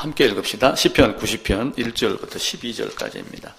함께 읽읍시다. 시편 90편 1절부터 12절까지입니다.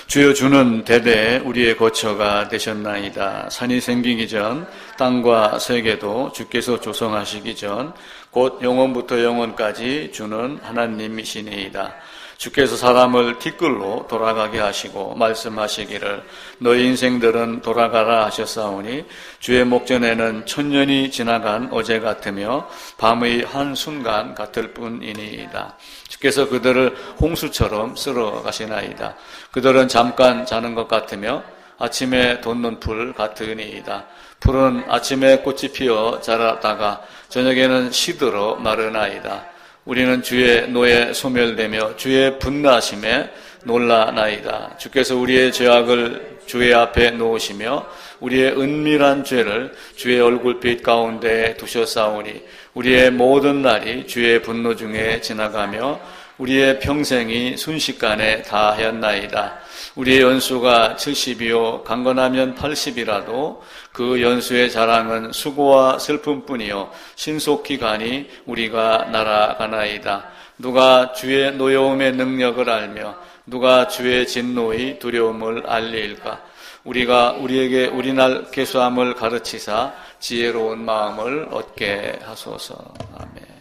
주여, 주는 대대에 우리의 거처가 되셨나이다. 산이 생기기 전 땅과 세계도 주께서 조성하시기 전 곧 영원부터 영원까지 주는 하나님이시니이다. 주께서 사람을 티끌로 돌아가게 하시고 말씀하시기를 너희 인생들은 돌아가라 하셨사오니 주의 목전에는 천년이 지나간 어제 같으며 밤의 한순간 같을 뿐이니이다. 주께서 그들을 홍수처럼 쓸어 가시나이다. 그들은 잠깐 자는 것 같으며 아침에 돋는 풀 같으니이다. 풀은 아침에 꽃이 피어 자라다가 저녁에는 시들어 마르나이다. 우리는 주의 노에 소멸되며 주의 분노하심에 놀라나이다. 주께서 우리의 죄악을 주의 앞에 놓으시며 우리의 은밀한 죄를 주의 얼굴빛 가운데 두셨사오니 우리의 모든 날이 주의 분노 중에 지나가며 우리의 평생이 순식간에 다하였나이다. 우리의 연수가 70이요 강건하면 80이라도 그 연수의 자랑은 수고와 슬픔뿐이요 신속히 가니 우리가 날아가나이다. 누가 주의 노여움의 능력을 알며 누가 주의 진노의 두려움을 알리일까? 우리가 우리에게 우리날 계수함을 가르치사 지혜로운 마음을 얻게 하소서. 아멘.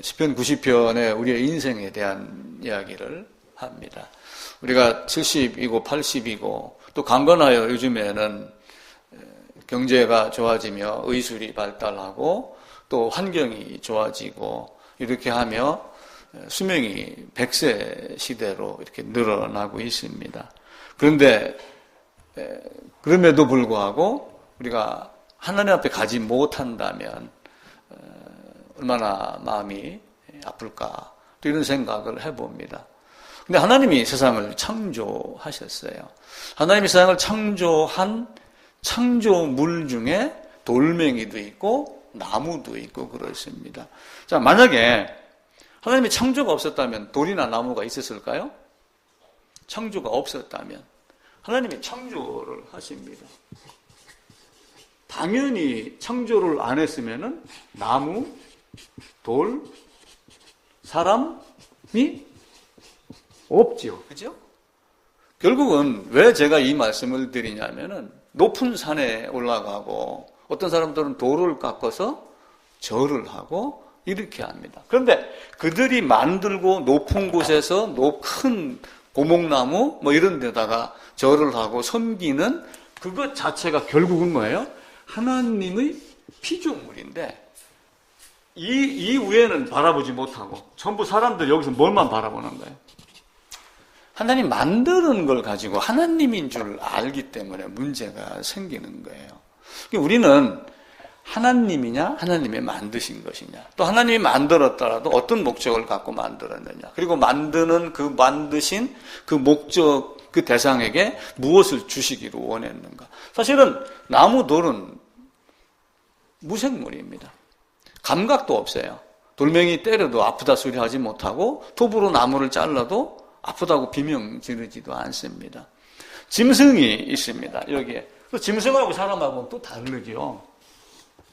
시편 90편에 우리의 인생에 대한 이야기를 합니다. 우리가 70이고 80이고 또 강건하여 요즘에는 경제가 좋아지며 의술이 발달하고 또 환경이 좋아지고 이렇게 하며 수명이 100세 시대로 이렇게 늘어나고 있습니다. 그런데 그럼에도 불구하고 우리가 하나님 앞에 가지 못한다면 얼마나 마음이 아플까 또 이런 생각을 해봅니다. 근데 하나님이 세상을 창조하셨어요. 하나님이 세상을 창조한 창조물 중에 돌멩이도 있고 나무도 있고 그렇습니다. 자, 만약에 하나님이 창조가 없었다면 돌이나 나무가 있었을까요? 창조가 없었다면 하나님이 창조를 하십니다. 당연히 창조를 안 했으면은 나무, 돌, 사람이 없지요. 그죠? 결국은 왜 제가 이 말씀을 드리냐면은 높은 산에 올라가고 어떤 사람들은 돌을 깎아서 절을 하고 이렇게 합니다. 그런데 그들이 만들고 높은 곳에서 큰 고목나무 뭐 이런 데다가 절을 하고 섬기는 그것 자체가 결국은 뭐예요? 하나님의 피조물인데 이 위에는 바라보지 못하고 전부 사람들 여기서 뭘만 바라보는 거예요? 하나님 만드는 걸 가지고 하나님인 줄 알기 때문에 문제가 생기는 거예요. 우리는 하나님이냐 하나님이 만드신 것이냐 또 하나님이 만들었더라도 어떤 목적을 갖고 만들었느냐 그리고 만드는 그 만드신 그 목적 그 대상에게 무엇을 주시기로 원했는가. 사실은 나무 돌은 무생물입니다. 감각도 없어요. 돌멩이 때려도 아프다 소리 하지 못하고 톱으로 나무를 잘라도 아프다고 비명 지르지도 않습니다. 짐승이 있습니다. 여기에. 또 짐승하고 사람하고는 또 다르죠.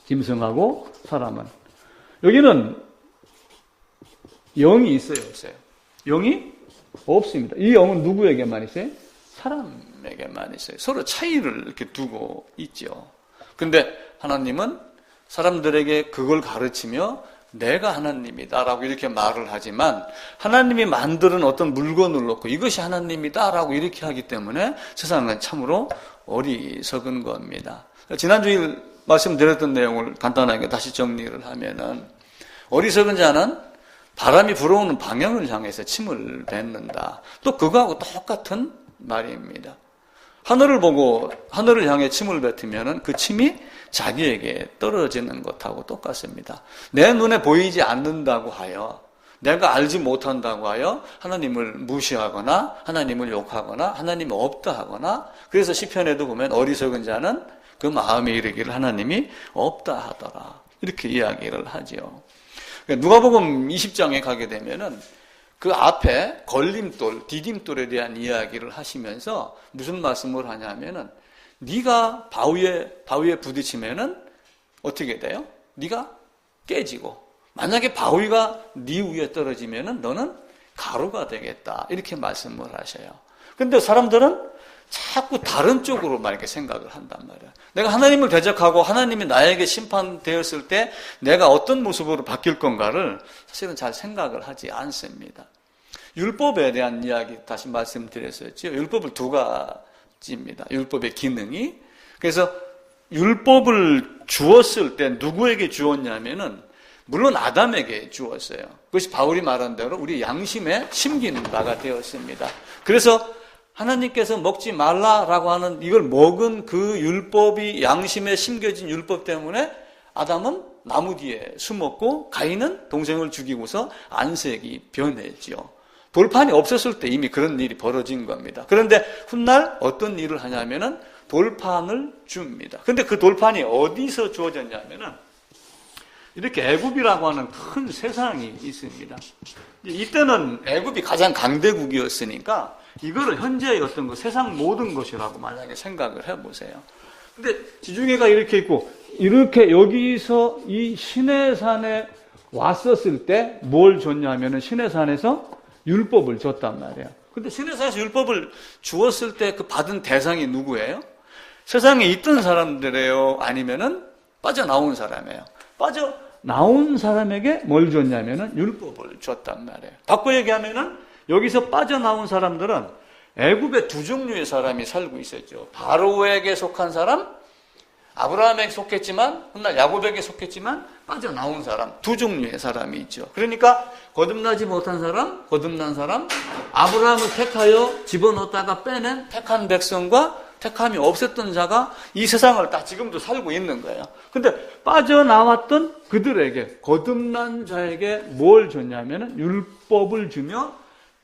짐승하고 사람은. 여기는 영이 있어요, 없어요? 영이 없습니다. 이 영은 누구에게만 있어요? 사람에게만 있어요. 서로 차이를 이렇게 두고 있죠. 근데 하나님은 사람들에게 그걸 가르치며 내가 하나님이다라고 이렇게 말을 하지만 하나님이 만드는 어떤 물건을 놓고 이것이 하나님이다라고 이렇게 하기 때문에 세상은 참으로 어리석은 겁니다. 지난주에 말씀드렸던 내용을 간단하게 다시 정리를 하면은 어리석은 자는 바람이 불어오는 방향을 향해서 침을 뱉는다. 또 그거하고 똑같은 말입니다. 하늘을 보고 하늘을 향해 침을 뱉으면은 그 침이 자기에게 떨어지는 것하고 똑같습니다. 내 눈에 보이지 않는다고 하여 내가 알지 못한다고 하여 하나님을 무시하거나 하나님을 욕하거나 하나님이 없다 하거나 그래서 시편에도 보면 어리석은 자는 그 마음에 이르기를 하나님이 없다 하더라 이렇게 이야기를 하죠. 누가복음 20장에 가게 되면은 그 앞에 걸림돌, 디딤돌에 대한 이야기를 하시면서 무슨 말씀을 하냐면은 네가 바위에 부딪히면은 어떻게 돼요? 네가 깨지고 만약에 바위가 네 위에 떨어지면은 너는 가루가 되겠다. 이렇게 말씀을 하셔요. 근데 사람들은 자꾸 다른 쪽으로만 이렇게 생각을 한단 말이야. 내가 하나님을 대적하고 하나님이 나에게 심판되었을 때 내가 어떤 모습으로 바뀔 건가를 사실은 잘 생각을 하지 않습니다. 율법에 대한 이야기 다시 말씀드렸었죠. 율법을 두 가지입니다. 율법의 기능이. 그래서 율법을 주었을 때 누구에게 주었냐면은 물론 아담에게 주었어요. 그것이 바울이 말한 대로 우리 양심에 심기는 바가 되었습니다. 그래서 하나님께서 먹지 말라라고 하는 이걸 먹은 그 율법이 양심에 심겨진 율법 때문에 아담은 나무 뒤에 숨었고 가인은 동생을 죽이고서 안색이 변했지요. 돌판이 없었을 때 이미 그런 일이 벌어진 겁니다. 그런데 훗날 어떤 일을 하냐면은 돌판을 줍니다. 근데 그 돌판이 어디서 주어졌냐면은 이렇게 애굽이라고 하는 큰 세상이 있습니다. 이때는 애굽이 가장 강대국이었으니까 이거를 현재의 어떤 그 세상 모든 것이라고 만약에 생각을 해보세요. 근데 지중해가 이렇게 있고 이렇게 여기서 이 시내산에 왔었을 때 뭘 줬냐면은 시내산에서 율법을 줬단 말이에요. 근데 시내산에서 율법을 주었을 때 그 받은 대상이 누구예요? 세상에 있던 사람들이에요? 아니면은 빠져나온 사람이에요? 빠져나온 사람에게 뭘 줬냐면은 율법을 줬단 말이에요. 바꿔 얘기하면은 여기서 빠져나온 사람들은 애굽에 두 종류의 사람이 살고 있었죠. 바로에게 속한 사람, 아브라함에게 속했지만 훗날 야곱에게 속했지만 빠져나온 사람, 두 종류의 사람이 있죠. 그러니까 거듭나지 못한 사람, 거듭난 사람, 아브라함을 택하여 집어넣었다가 빼낸 택한 백성과 택함이 없었던 자가 이 세상을 다 지금도 살고 있는 거예요. 근데 빠져나왔던 그들에게, 거듭난 자에게 뭘 줬냐면은 율법을 주며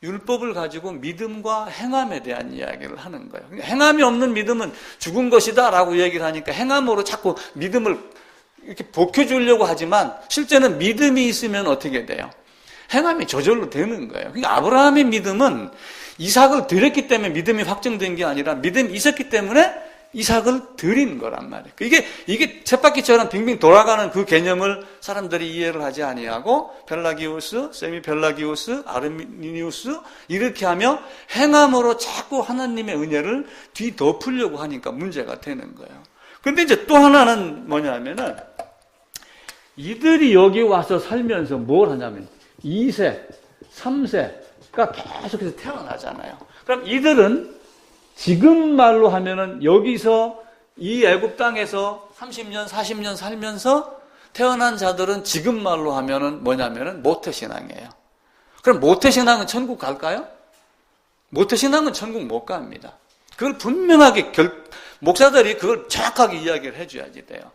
율법을 가지고 믿음과 행함에 대한 이야기를 하는 거예요. 행함이 없는 믿음은 죽은 것이다 라고 얘기를 하니까 행함으로 자꾸 믿음을 이렇게 복혀주려고 하지만 실제는 믿음이 있으면 어떻게 돼요? 행함이 저절로 되는 거예요. 그러니까 아브라함의 믿음은 이삭을 드렸기 때문에 믿음이 확정된 게 아니라 믿음이 있었기 때문에 이삭을 드린 거란 말이에요. 이게 쳇바퀴처럼 빙빙 돌아가는 그 개념을 사람들이 이해를 하지 아니하고 펠라기우스, 세미펠라기우스, 아르미니우스 이렇게 하며 행함으로 자꾸 하나님의 은혜를 뒤덮으려고 하니까 문제가 되는 거예요. 근데 이제 또 하나는 뭐냐면은 이들이 여기 와서 살면서 뭘 하냐면 2세, 3세가 계속해서 태어나잖아요. 그럼 이들은 지금 말로 하면은 여기서 이 애굽 땅에서 30년, 40년 살면서 태어난 자들은 지금 말로 하면은 뭐냐면은 모태신앙이에요. 그럼 모태신앙은 천국 갈까요? 모태신앙은 천국 못 갑니다. 그걸 분명하게 목사들이 그걸 정확하게 이야기를 해줘야지 돼요.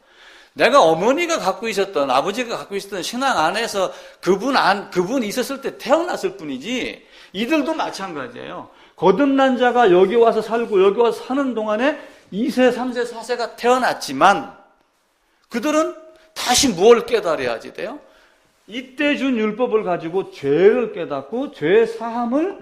내가 어머니가 갖고 있었던, 아버지가 갖고 있었던 신앙 안에서 그분이 있었을 때 태어났을 뿐이지, 이들도 마찬가지예요. 거듭난 자가 여기 와서 살고 여기 와서 사는 동안에 2세, 3세, 4세가 태어났지만 그들은 다시 뭘 깨달아야지 돼요? 이때 준 율법을 가지고 죄를 깨닫고 죄 사함을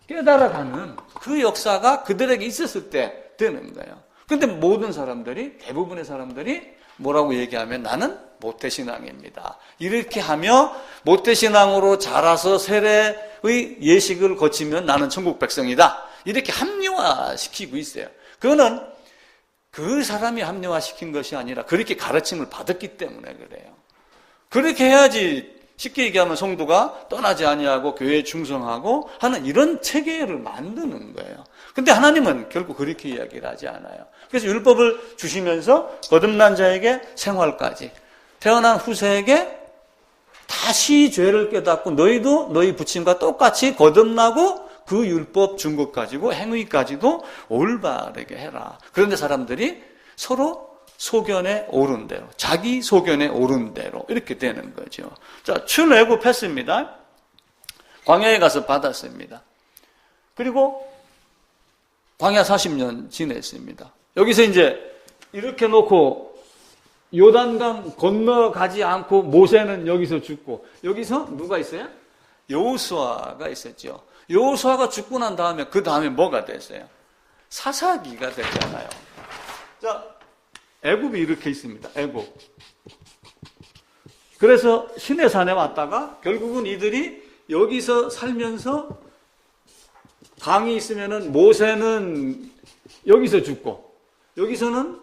깨달아가는 그 역사가 그들에게 있었을 때 되는 거예요. 근데 모든 사람들이, 대부분의 사람들이 뭐라고 얘기하면 나는 모태신앙입니다. 이렇게 하며 모태신앙으로 자라서 세례의 예식을 거치면 나는 천국 백성이다. 이렇게 합리화시키고 있어요. 그거는 그 사람이 합리화시킨 것이 아니라 그렇게 가르침을 받았기 때문에 그래요. 그렇게 해야지 쉽게 얘기하면 성도가 떠나지 아니하고 교회에 충성하고 하는 이런 체계를 만드는 거예요. 근데 하나님은 결국 그렇게 이야기를 하지 않아요. 그래서 율법을 주시면서 거듭난 자에게 생활까지, 태어난 후세에게 다시 죄를 깨닫고 너희도 너희 부친과 똑같이 거듭나고 그 율법 준 것 가지고 행위까지도 올바르게 해라. 그런데 사람들이 서로 소견에 오른 대로, 자기 소견에 오른 대로 이렇게 되는 거죠. 자, 출애굽했습니다. 광야에 가서 받았습니다. 그리고 광야 40년 지냈습니다. 여기서 이제 이렇게 놓고 요단강 건너가지 않고 모세는 여기서 죽고, 여기서 누가 있어요? 여호수아가 있었죠. 여호수아가 죽고 난 다음에 그 다음에 뭐가 됐어요? 사사기가 됐잖아요. 자, 애굽이 이렇게 있습니다. 애굽. 그래서 시내산에 왔다가 결국은 이들이 여기서 살면서 강이 있으면은 모세는 여기서 죽고 여기서는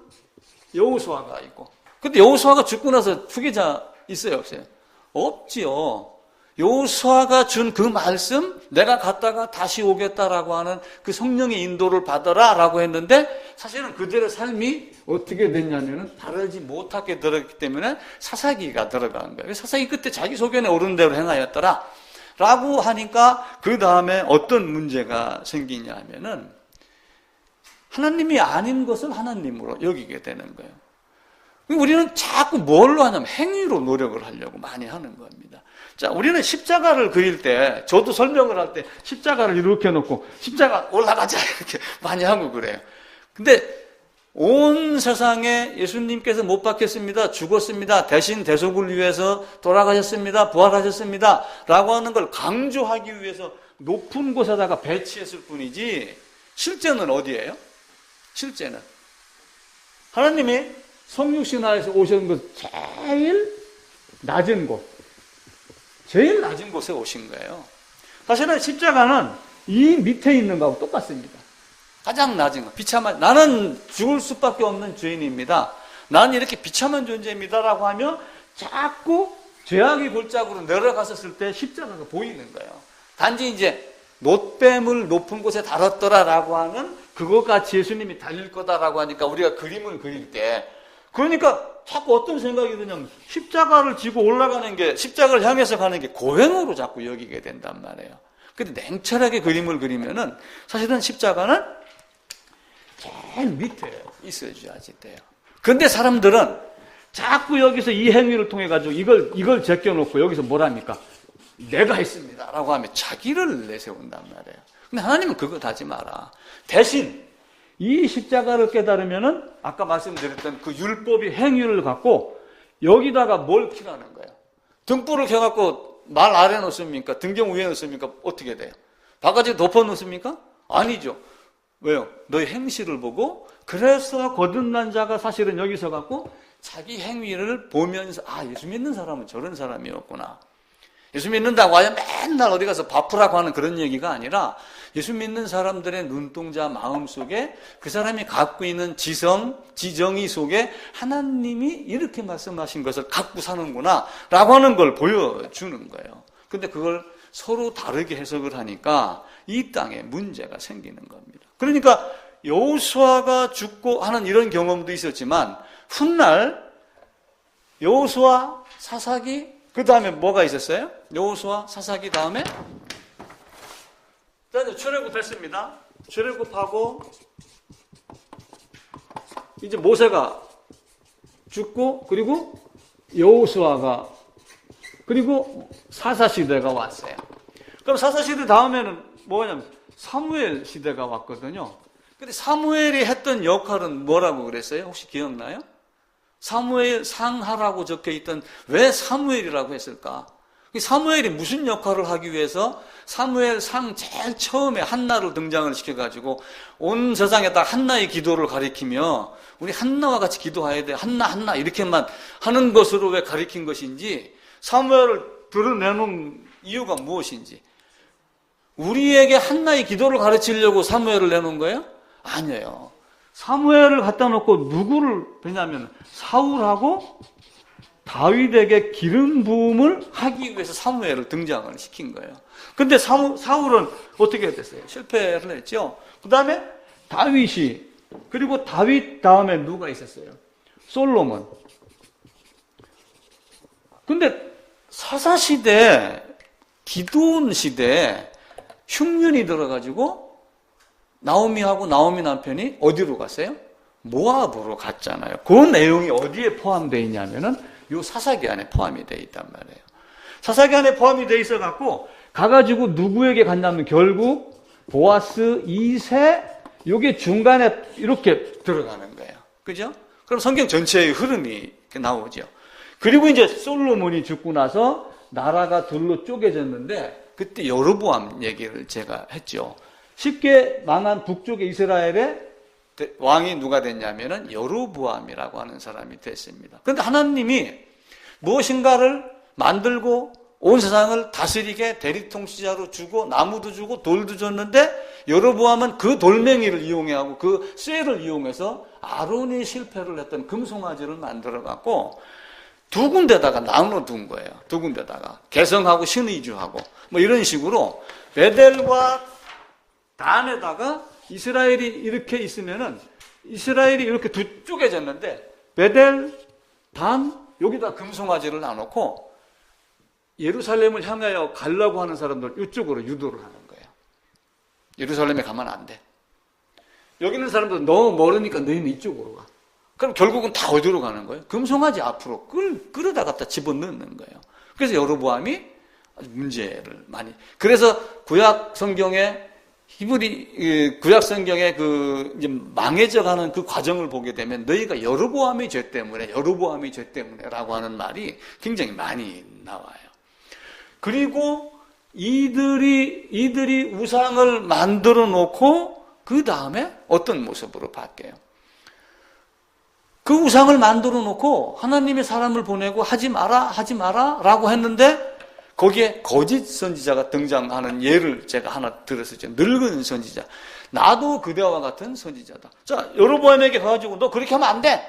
여호수아가 있고. 근데 여호수아가 죽고 나서 후계자 있어요, 없어요? 없지요. 여호수아가 준 그 말씀, 내가 갔다가 다시 오겠다라고 하는 그 성령의 인도를 받아라라고 했는데 사실은 그들의 삶이 어떻게 됐냐면은 다르지 못하게 들었기 때문에 사사기가 들어간 거예요. 사사기 그때 자기 소견에 오른 대로 행하였더라 라고 하니까 그 다음에 어떤 문제가 생기냐 하면은 하나님이 아닌 것을 하나님으로 여기게 되는 거예요. 우리는 자꾸 뭘로 하냐면 행위로 노력을 하려고 많이 하는 겁니다. 자, 우리는 십자가를 그릴 때, 저도 설명을 할 때 십자가를 이렇게 놓고 십자가 올라가자 이렇게 많이 하고 그래요. 근데 온 세상에 예수님께서 못 박혔습니다. 죽었습니다. 대신 대속을 위해서 돌아가셨습니다. 부활하셨습니다. 라고 하는 걸 강조하기 위해서 높은 곳에다가 배치했을 뿐이지 실제는 어디예요? 실제는 하나님이 성육신하에서 오신 것 제일 낮은 곳, 제일 낮은 곳에 오신 거예요. 사실은 십자가는 이 밑에 있는 거하고 똑같습니다. 가장 낮은 거, 비참한, 나는 죽을 수밖에 없는 죄인입니다. 나는 이렇게 비참한 존재입니다라고 하면 자꾸 죄악의 골짜기로 내려갔었을 때 십자가가 보이는 거예요. 단지 이제 놋뱀을 높은 곳에 달았더라라고 하는 그것 같이 예수님이 달릴 거다라고 하니까 우리가 그림을 그릴 때 그러니까 자꾸 어떤 생각이 드냐면 십자가를 지고 올라가는 게 십자가를 향해서 가는 게 고행으로 자꾸 여기게 된단 말이에요. 근데 냉철하게 그림을 그리면은 사실은 십자가는 제일 밑에 있어줘야지 돼요. 근데 사람들은 자꾸 여기서 이 행위를 통해 가지고 이걸 제껴놓고 여기서 뭐랍니까? 내가 했습니다라고 하면 자기를 내세운단 말이에요. 근데 하나님은 그거 하지 마라. 대신 이 십자가를 깨달으면은 아까 말씀드렸던 그 율법의 행위를 갖고 여기다가 뭘 켜라는 거예요. 등불을 켜갖고 말 아래 놓습니까? 등경 위에 놓습니까? 어떻게 돼요? 바가지 덮어 놓습니까? 아니죠. 왜요? 너의 행실을 보고 그래서 거듭난 자가 사실은 여기서 갖고 자기 행위를 보면서 아, 예수 믿는 사람은 저런 사람이었구나. 예수 믿는다고 하여 맨날 어디 가서 바쁘라고 하는 그런 얘기가 아니라 예수 믿는 사람들의 눈동자 마음 속에 그 사람이 갖고 있는 지정의 속에 하나님이 이렇게 말씀하신 것을 갖고 사는구나 라고 하는 걸 보여주는 거예요. 근데 그걸 서로 다르게 해석을 하니까 이 땅에 문제가 생기는 겁니다. 그러니까 여호수아가 죽고 하는 이런 경험도 있었지만 훗날 여호수아, 사사기 그 다음에 뭐가 있었어요? 여호수아, 사사기 다음에 출애굽 됐습니다. 출애굽하고 이제 모세가 죽고 그리고 여호수아가 그리고 사사시대가 왔어요. 그럼 사사시대 다음에는 뭐냐면 사무엘 시대가 왔거든요. 근데 사무엘이 했던 역할은 뭐라고 그랬어요? 혹시 기억나요? 사무엘 상하라고 적혀있던 왜 사무엘이라고 했을까? 사무엘이 무슨 역할을 하기 위해서 사무엘 상 제일 처음에 한나를 등장을 시켜가지고 온 세상에다 한나의 기도를 가리키며 우리 한나와 같이 기도해야 돼. 한나 이렇게만 하는 것으로 왜 가리킨 것인지 사무엘을 드러내놓은 이유가 무엇인지 우리에게 한나의 기도를 가르치려고 사무엘을 내놓은 거예요? 아니에요. 사무엘을 갖다 놓고 누구를 왜냐하면 사울하고 다윗에게 기름 부음을 하기 위해서 사무엘을 등장을 시킨 거예요. 근데 사울은 어떻게 됐어요? 실패를 했죠. 그 다음에 다윗이 그리고 다윗 다음에 누가 있었어요? 솔로몬. 근데 사사시대 기드온 시대에 흉년이 들어가지고 나오미하고 나오미 남편이 어디로 갔어요? 모압으로 갔잖아요. 그 내용이 어디에 포함되어 있냐면은 요 사사기 안에 포함이 되어 있단 말이에요. 사사기 안에 포함이 되어 있어갖고 가가지고 누구에게 갔냐면 결국 보아스, 이세 요게 중간에 이렇게 들어가는 거예요. 그죠? 그럼 성경 전체의 흐름이 나오죠. 그리고 이제 솔로몬이 죽고 나서 나라가 둘로 쪼개졌는데 그때 여로보암 얘기를 제가 했죠. 쉽게 망한 북쪽의 이스라엘의 왕이 누가 됐냐면은 여로보암이라고 하는 사람이 됐습니다. 그런데 하나님이 무엇인가를 만들고 온 세상을 다스리게 대리통치자로 주고 나무도 주고 돌도 줬는데 여로보암은 그 돌멩이를 이용하고 그 쇠를 이용해서 아론이 실패를 했던 금송아지를 만들어 갖고 두 군데다가 나눠 둔 거예요. 두 군데다가 개성하고 신의주하고 뭐 이런 식으로 베델과 단에다가 이스라엘이 이렇게 있으면은 이스라엘이 이렇게 두 쪼개졌는데 베델, 단 여기다 금송아지를 놔놓고 예루살렘을 향하여 가려고 하는 사람들 이쪽으로 유도를 하는 거예요. 예루살렘에 가면 안 돼. 여기 있는 사람들 너무 멀으니까 너희는 이쪽으로 가. 그럼 결국은 다 어디로 가는 거예요? 금송아지 앞으로 끌어다 갖다 집어넣는 거예요. 그래서 여로보암이 아주 문제를 많이. 그래서 구약 성경에 구약 성경에 이제 망해져가는 그 과정을 보게 되면 너희가 여로보암의 죄 때문에라고 하는 말이 굉장히 많이 나와요. 그리고 이들이 우상을 만들어 놓고 그 다음에 어떤 모습으로 바뀌어요? 그 우상을 만들어 놓고 하나님의 사람을 보내고 하지 마라 라고 했는데 거기에 거짓 선지자가 등장하는 예를 제가 하나 들었었죠. 늙은 선지자. 나도 그대와 같은 선지자다. 자, 여로보암에게 가가지고 너 그렇게 하면 안 돼.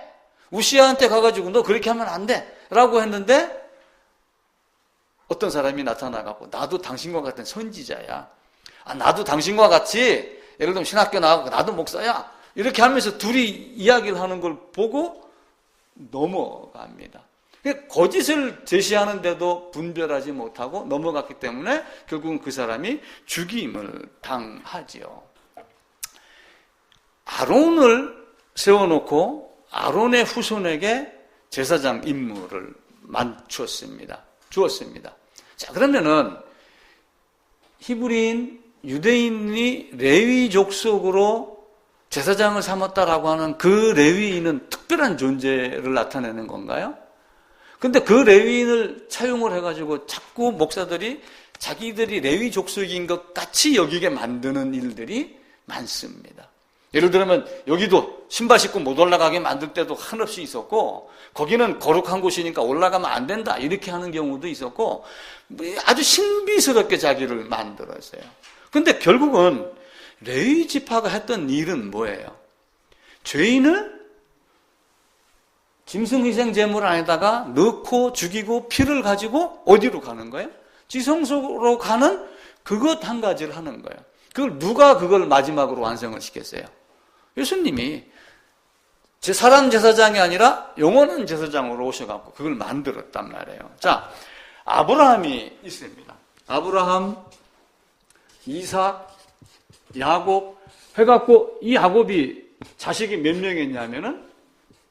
우시아한테 가가지고 너 그렇게 하면 안 돼. 라고 했는데 어떤 사람이 나타나가고 나도 당신과 같은 선지자야. 나도 당신과 같이 예를 들면 신학교 나가고 나도 목사야. 이렇게 하면서 둘이 이야기를 하는 걸 보고 넘어갑니다. 거짓을 제시하는데도 분별하지 못하고 넘어갔기 때문에 결국은 그 사람이 죽임을 당하지요. 아론을 세워놓고 아론의 후손에게 제사장 임무를 주었습니다. 자, 그러면은 히브리인, 유대인이 레위 족속으로 제사장을 삼았다라고 하는 그 레위인은 특별한 존재를 나타내는 건가요? 근데 그 레위인을 차용을 해가지고 자꾸 목사들이 자기들이 레위 족속인 것 같이 여기게 만드는 일들이 많습니다. 예를 들면 여기도 신발 신고 못 올라가게 만들 때도 한없이 있었고 거기는 거룩한 곳이니까 올라가면 안 된다 이렇게 하는 경우도 있었고 아주 신비스럽게 자기를 만들었어요. 근데 결국은 레위 지파가 했던 일은 뭐예요? 죄인을 짐승희생 제물 안에다가 넣고 죽이고 피를 가지고 어디로 가는 거예요? 지성소로 가는 그것 한 가지를 하는 거예요. 누가 그걸 마지막으로 완성을 시켰어요? 예수님이 사람 제사장이 아니라 영원한 제사장으로 오셔갖고 그걸 만들었단 말이에요. 자, 아브라함이 있습니다. 아브라함, 이삭, 야곱 해갖고 이 야곱이 자식이 몇 명이었냐면은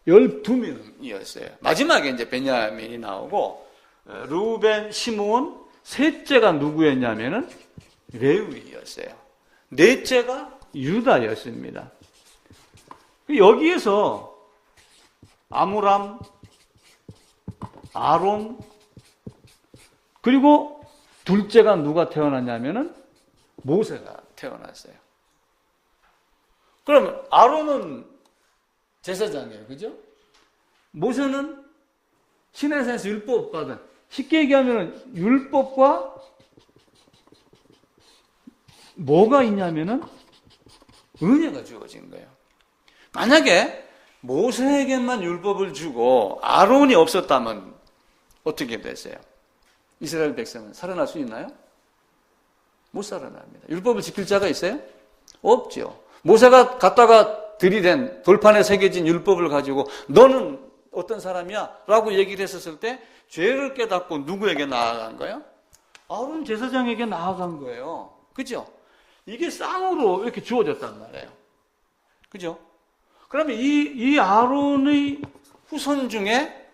12명이었어요. 마지막에 이제 베냐민이 나오고 루벤, 시므온, 셋째가 누구였냐면은 레위였어요. 넷째가 유다였습니다. 여기에서 아므람, 아론, 그리고 둘째가 누가 태어났냐면은 모세가 태어났어요. 그러면 아론은 제사장이에요. 그죠? 모세는 시내산에서 율법 받은, 쉽게 얘기하면 율법과 뭐가 있냐면은 은혜가 주어진 거예요. 만약에 모세에게만 율법을 주고 아론이 없었다면 어떻게 됐어요? 이스라엘 백성은 살아날 수 있나요? 못 살아납니다. 율법을 지킬 자가 있어요? 없죠. 모세가 갖다가 들이댄 돌판에 새겨진 율법을 가지고 너는 어떤 사람이야? 라고 얘기를 했었을 때 죄를 깨닫고 누구에게 나아간 거예요? 아론 제사장에게 나아간 거예요. 그죠? 이게 쌍으로 이렇게 주어졌단 말이에요. 그죠? 그러면 이 아론의 후손 중에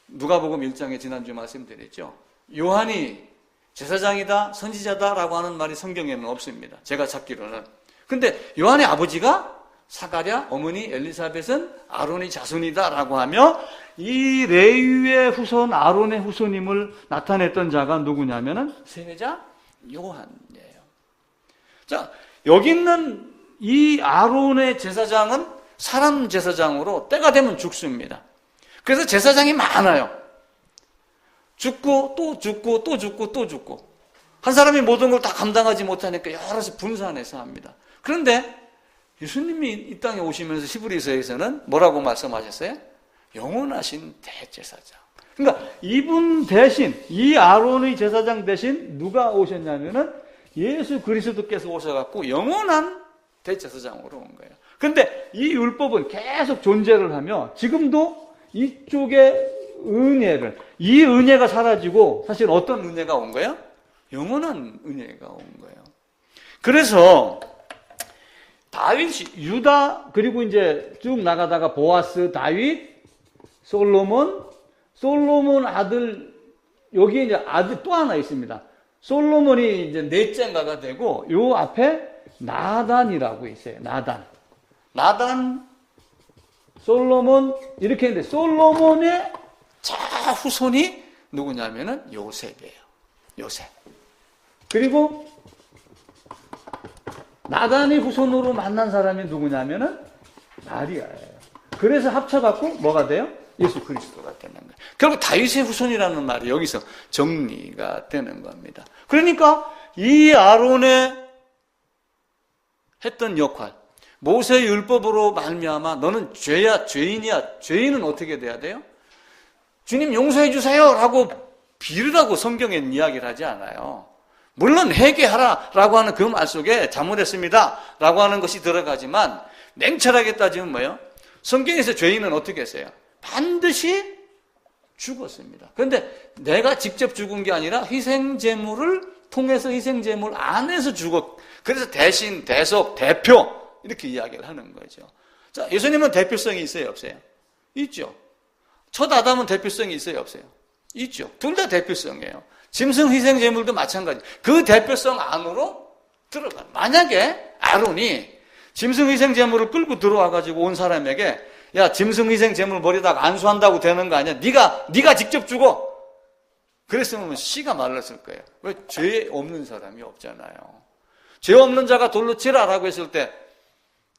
누가복음 1장에 지난주에 말씀드렸죠. 요한이 제사장이다, 선지자다라고 하는 말이 성경에는 없습니다. 제가 찾기로는. 근데 요한의 아버지가 사가랴, 어머니 엘리사벳은 아론의 자손이다라고 하며 이 레위의 후손, 아론의 후손임을 나타냈던 자가 누구냐면은 세례자 요한이에요. 자, 여기 있는 이 아론의 제사장은 사람 제사장으로 때가 되면 죽습니다. 그래서 제사장이 많아요. 죽고 또 죽고 또 죽고 또 죽고. 한 사람이 모든 걸 다 감당하지 못하니까 여럿이 분산해서 합니다. 그런데 예수님이 이 땅에 오시면서 히브리서에서는 뭐라고 말씀하셨어요? 영원하신 대제사장. 그러니까 이분 대신, 이 아론의 제사장 대신 누가 오셨냐면은 예수 그리스도께서 오셔갖고 영원한 대제사장으로 온 거예요. 그런데 이 율법은 계속 존재를 하며 지금도 이쪽의 은혜를, 이 은혜가 사라지고 사실 어떤 은혜가 온 거예요? 영원한 은혜가 온 거예요. 그래서 다윗이, 유다, 그리고 이제 쭉 나가다가 보아스, 다윗, 솔로몬 아들, 여기에 이제 아들 또 하나 있습니다. 솔로몬이 이제 넷째가가 되고, 요 앞에 나단이라고 있어요. 나단, 솔로몬, 이렇게 했는데, 솔로몬의 자후손이 누구냐면은 요셉이에요. 요셉. 그리고 나단의 후손으로 만난 사람이 누구냐면은 마리아예요. 그래서 합쳐갖고 뭐가 돼요? 예수 그리스도가 되는 거예요. 결국 다윗의 후손이라는 말이 여기서 정리가 되는 겁니다. 그러니까 이 아론의 했던 역할, 모세의 율법으로 말미암아 너는 죄인이야. 죄인은 어떻게 돼야 돼요? 주님 용서해 주세요 라고 빌으라고 성경엔 이야기를 하지 않아요. 물론 회개하라라고 하는 그 말 속에 잘못했습니다 라고 하는 것이 들어가지만 냉철하게 따지면 뭐예요? 성경에서 죄인은 어떻게 했어요? 반드시 죽었습니다. 그런데 내가 직접 죽은 게 아니라 희생제물을 통해서 희생제물 안에서 죽었. 그래서 대신, 대속, 대표 이렇게 이야기를 하는 거죠. 자, 예수님은 대표성이 있어요, 없어요? 있죠. 첫 아담은 대표성이 있어요, 없어요? 있죠. 둘 다 대표성이에요. 짐승 희생제물도 마찬가지. 그 대표성 안으로 들어가. 만약에 아론이 짐승 희생제물을 끌고 들어와가지고 온 사람에게 야, 짐승 희생제물 버리다가 안수한다고 되는 거 아니야? 네가 직접 죽어. 그랬으면 씨가 말랐을 거예요. 왜? 죄 없는 사람이 없잖아요. 죄 없는 자가 돌로 치라라고 했을 때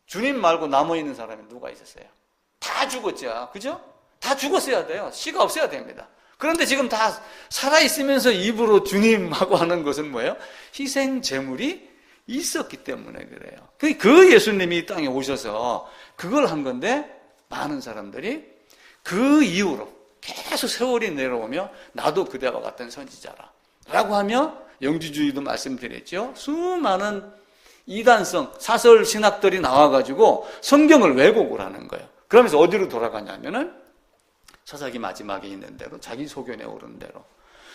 주님 말고 남아있는 사람이 누가 있었어요? 다 죽었죠. 그죠? 다 죽었어야 돼요. 씨가 없어야 됩니다. 그런데 지금 다 살아있으면서 입으로 주님하고 하는 것은 뭐예요? 희생제물이 있었기 때문에 그래요. 그 예수님이 이 땅에 오셔서 그걸 한 건데 많은 사람들이 그 이후로 계속 세월이 내려오며 나도 그대와 같은 선지자라 라고 하며 영지주의도 말씀드렸죠. 수많은 이단성 사설 신학들이 나와가지고 성경을 왜곡을 하는 거예요. 그러면서 어디로 돌아가냐면은 사사기 마지막에 있는 대로 자기 소견에 오른 대로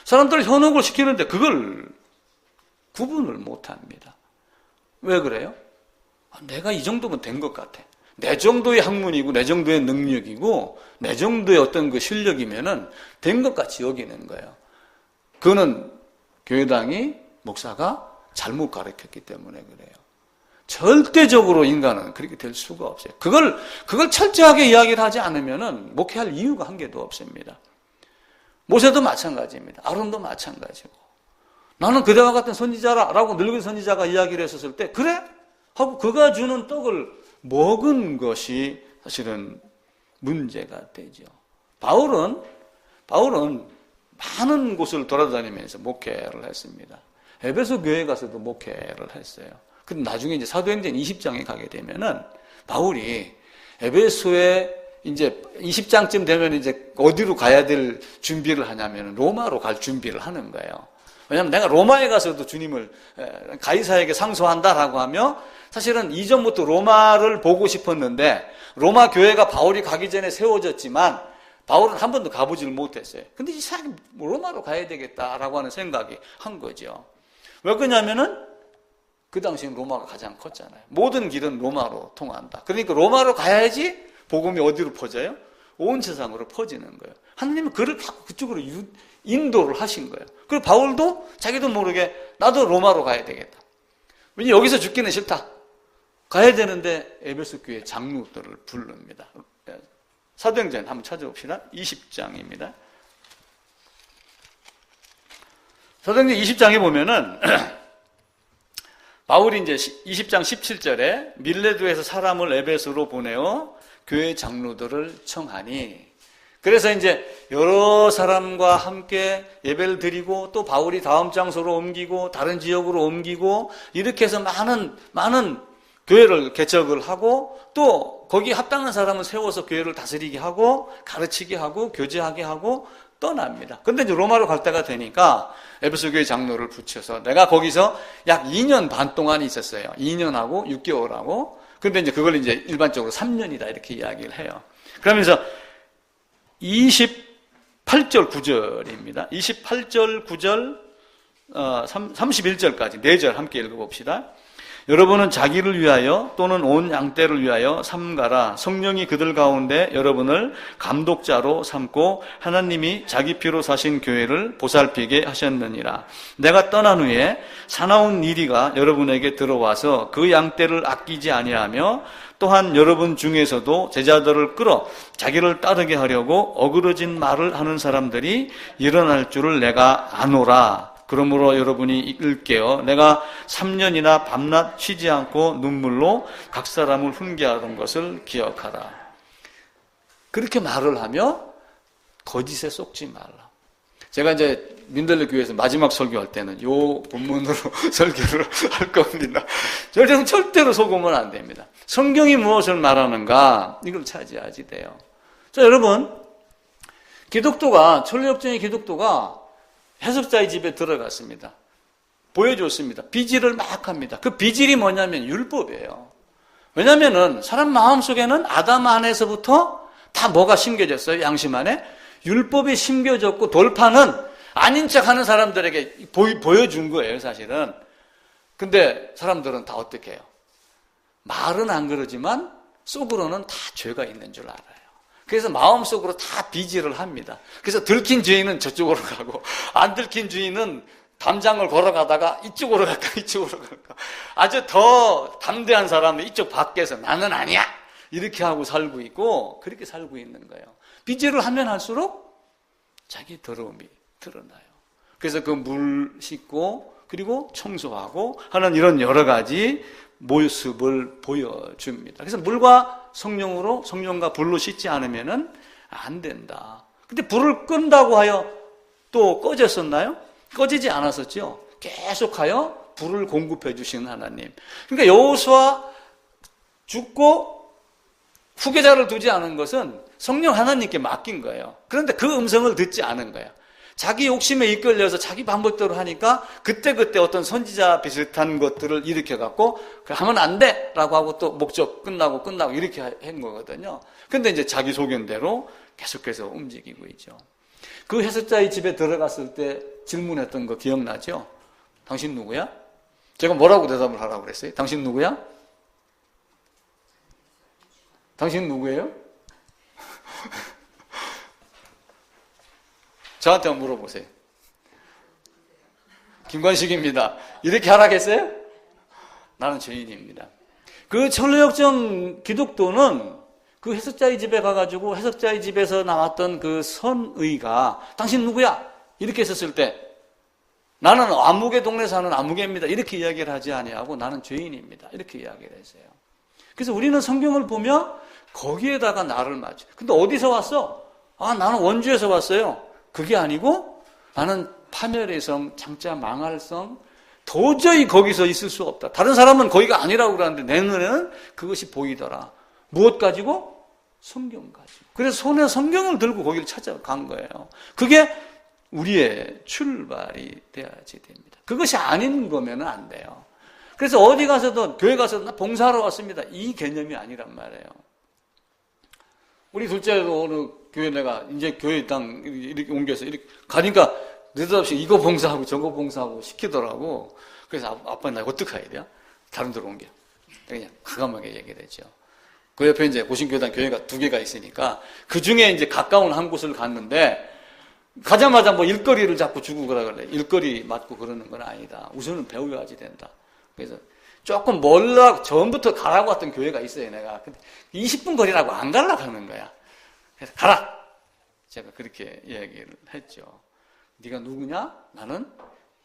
사람들을 현혹을 시키는데 그걸 구분을 못합니다. 왜 그래요? 내가 이 정도면 된 것 같아. 내 정도의 학문이고 내 정도의 능력이고 내 정도의 어떤 그 실력이면은 된 것 같이 여기는 거예요. 그거는 교회당이 목사가 잘못 가르쳤기 때문에 그래요. 절대적으로 인간은 그렇게 될 수가 없어요. 그걸 철저하게 이야기를 하지 않으면은 목회할 이유가 한 개도 없습니다. 모세도 마찬가지입니다. 아론도 마찬가지고. 나는 그대와 같은 선지자라고 늙은 선지자가 이야기를 했었을 때 그래? 하고 그가 주는 떡을 먹은 것이 사실은 문제가 되죠. 바울은 많은 곳을 돌아다니면서 목회를 했습니다. 에베소 교회 가서도 목회를 했어요. 근데 나중에 이제 사도행전 20장에 가게 되면은 바울이 에베소에 이제 20장쯤 되면 이제 어디로 가야 될 준비를 하냐면 로마로 갈 준비를 하는 거예요. 왜냐하면 내가 로마에 가서도 주님을 가이사에게 상소한다라고 하며 사실은 이전부터 로마를 보고 싶었는데 로마 교회가 바울이 가기 전에 세워졌지만 바울은 한 번도 가보지를 못했어요. 근데 이 사람이 로마로 가야 되겠다라고 하는 생각이 한 거죠. 왜 그러냐면은 그 당시엔 로마가 가장 컸잖아요. 모든 길은 로마로 통한다. 그러니까 로마로 가야지 복음이 어디로 퍼져요? 온 세상으로 퍼지는 거예요. 하나님은 그를 그쪽으로 인도를 하신 거예요. 그리고 바울도 자기도 모르게 나도 로마로 가야 되겠다. 왜냐 여기서 죽기는 싫다. 가야 되는데 에베소 교회 장로들을 부릅니다. 사도행전 한번 찾아봅시다. 20장입니다. 사도행전 20장에 보면은 바울이 이제 20장 17절에 밀레도에서 사람을 에베소로 보내어 교회 장로들을 청하니 그래서 이제 여러 사람과 함께 예배를 드리고 또 바울이 다음 장소로 옮기고 다른 지역으로 옮기고 이렇게 해서 많은 교회를 개척을 하고 또 거기에 합당한 사람을 세워서 교회를 다스리게 하고 가르치게 하고 교제하게 하고 떠납니다. 근데 이제 로마로 갈 때가 되니까 에베소 교회 장로를 붙여서 내가 거기서 약 2년 반 동안 있었어요. 2년하고 6개월하고. 근데 이제 그걸 이제 일반적으로 3년이다 이렇게 이야기를 해요. 그러면서 28절 9절입니다. 28절 9절 31절까지 4절 함께 읽어봅시다. 여러분은 자기를 위하여 또는 온 양떼를 위하여 삼가라. 성령이 그들 가운데 여러분을 감독자로 삼고 하나님이 자기 피로 사신 교회를 보살피게 하셨느니라. 내가 떠난 후에 사나운 니리가 여러분에게 들어와서 그 양떼를 아끼지 아니하며 또한 여러분 중에서도 제자들을 끌어 자기를 따르게 하려고 어그러진 말을 하는 사람들이 일어날 줄을 내가 아노라. 그러므로 여러분이 읽게요. 내가 3년이나 밤낮 쉬지 않고 눈물로 각 사람을 훈계하던 것을 기억하라. 그렇게 말을 하며 거짓에 속지 말라. 제가 이제 민들레 교회에서 마지막 설교할 때는 요 본문으로 설교를 할 겁니다. 절대로 속으면 안 됩니다. 성경이 무엇을 말하는가 이걸 찾아야지 돼요. 자, 여러분, 천리역정의 기독도가 해석자의 집에 들어갔습니다. 보여줬습니다. 비질을 막 합니다. 그 비질이 뭐냐면 율법이에요. 왜냐면은 사람 마음속에는 아담 안에서부터 다 뭐가 심겨졌어요? 양심 안에? 율법이 심겨졌고 돌파는 아닌 척 하는 사람들에게 보여준 거예요, 사실은. 근데 사람들은 다 어떻게 해요? 말은 안 그러지만 속으로는 다 죄가 있는 줄 알아요. 그래서 마음속으로 다 비질을 합니다. 그래서 들킨 주인은 저쪽으로 가고 안 들킨 주인은 담장을 걸어가다가 이쪽으로 갈까 이쪽으로 갈까. 아주 더 담대한 사람은 이쪽 밖에서 나는 아니야 이렇게 하고 살고 있고 그렇게 살고 있는 거예요. 비질을 하면 할수록 자기 더러움이 드러나요. 그래서 그 물 씻고 그리고 청소하고 하는 이런 여러 가지 모습을 보여줍니다. 그래서 물과 성령과 불로 씻지 않으면 안 된다. 근데 불을 끈다고 하여 또 꺼졌었나요? 꺼지지 않았었죠. 계속하여 불을 공급해 주시는 하나님. 그러니까 여호수아 죽고 후계자를 두지 않은 것은 성령 하나님께 맡긴 거예요. 그런데 그 음성을 듣지 않은 거예요. 자기 욕심에 이끌려서 자기 방법대로 하니까 그때그때 어떤 선지자 비슷한 것들을 일으켜갖고 하면 안 돼! 라고 하고 또 목적 끝나고 이렇게 한 거거든요. 근데 이제 자기 소견대로 계속해서 움직이고 있죠. 그 해석자의 집에 들어갔을 때 질문했던 거 기억나죠? 당신 누구야? 제가 뭐라고 대답을 하라고 그랬어요? 당신 누구야? 당신 누구예요? 저한테 한번 물어보세요. 김관식입니다. 이렇게 하라겠어요? 나는 죄인입니다. 그 천리역정 기독도는 그 해석자의 집에 가가지고 해석자의 집에서 나왔던 그 선의가 당신 누구야? 이렇게 했었을 때 나는 아무개 동네 사는 아무개입니다. 이렇게 이야기를 하지 아니하고 나는 죄인입니다. 이렇게 이야기를 했어요. 그래서 우리는 성경을 보며 거기에다가 나를 맞춰. 근데 어디서 왔어? 나는 원주에서 왔어요. 그게 아니고 나는 파멸의 성, 장차 망할 성, 도저히 거기서 있을 수 없다. 다른 사람은 거기가 아니라고 그러는데 내 눈에는 그것이 보이더라. 무엇 가지고? 성경 가지고. 그래서 손에 성경을 들고 거기를 찾아간 거예요. 그게 우리의 출발이 되어야지 됩니다. 그것이 아닌 거면 안 돼요. 그래서 어디 가서든 교회 가서든 나 봉사하러 왔습니다. 이 개념이 아니란 말이에요. 우리 둘째도 어느 교회 내가 이제 교회 땅 이렇게 옮겨서 이렇게 가니까 느닷없이 이거 봉사하고 저거 봉사하고 시키더라고. 그래서 아빠 나 어떻게 해야 돼요? 다른 데로 옮겨. 그냥 과감하게 얘기를 했죠. 그 옆에 이제 고신교단 교회가 2개가 있으니까 그 중에 이제 가까운 한 곳을 갔는데 가자마자 뭐 일거리를 자꾸 주고 그러길래 일거리 맞고 그러는 건 아니다. 우선은 배워야지 된다. 그래서 조금 전부터 가라고 했던 교회가 있어요, 내가. 근데 20분 거리라고 안 가려고 하는 거야. 그래서 가라! 제가 그렇게 얘기를 했죠. 네가 누구냐? 나는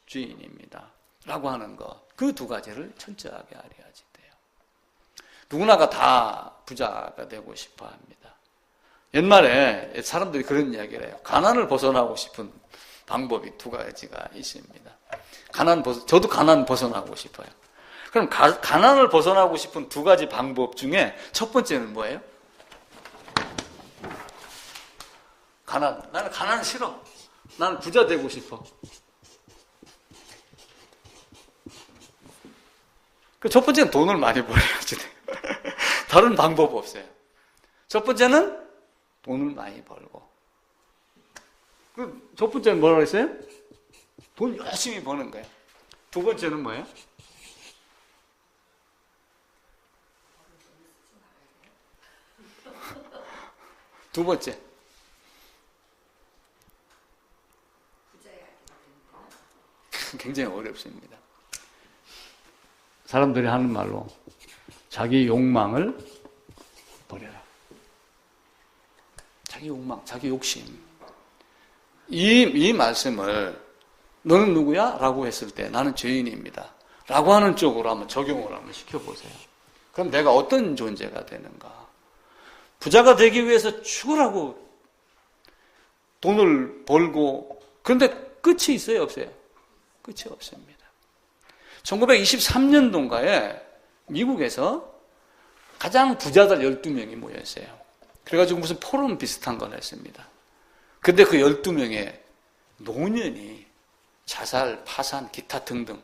주인입니다. 라고 하는 것. 그 2가지를 철저하게 알아야지 돼요. 누구나가 다 부자가 되고 싶어 합니다. 옛말에 사람들이 그런 이야기를 해요. 가난을 벗어나고 싶은 방법이 두 가지가 있습니다. 저도 가난 벗어나고 싶어요. 그럼 가난을 벗어나고 싶은 두 가지 방법 중에 첫 번째는 뭐예요? 나는 가난 싫어. 나는 부자 되고 싶어. 첫 번째는 돈을 많이 벌어야지 돼요. 다른 방법 없어요. 첫 번째는 돈을 많이 벌고. 첫 번째는 뭐라고 했어요? 돈 열심히 버는 거예요. 두 번째는 뭐예요? 두 번째. 굉장히 어렵습니다. 사람들이 하는 말로 자기 욕망을 버려라. 자기 욕망, 자기 욕심. 이 말씀을 너는 누구야? 라고 했을 때 나는 죄인입니다. 라고 하는 쪽으로 한번 적용을 한번 시켜보세요. 그럼 내가 어떤 존재가 되는가? 부자가 되기 위해서 죽으라고 돈을 벌고, 그런데 끝이 있어요? 없어요? 끝이 없습니다. 1923년도인가에 미국에서 가장 부자들 12명이 모였어요. 그래가지고 무슨 포럼 비슷한 걸 했습니다. 근데 그 12명의 노년이 자살, 파산, 기타 등등,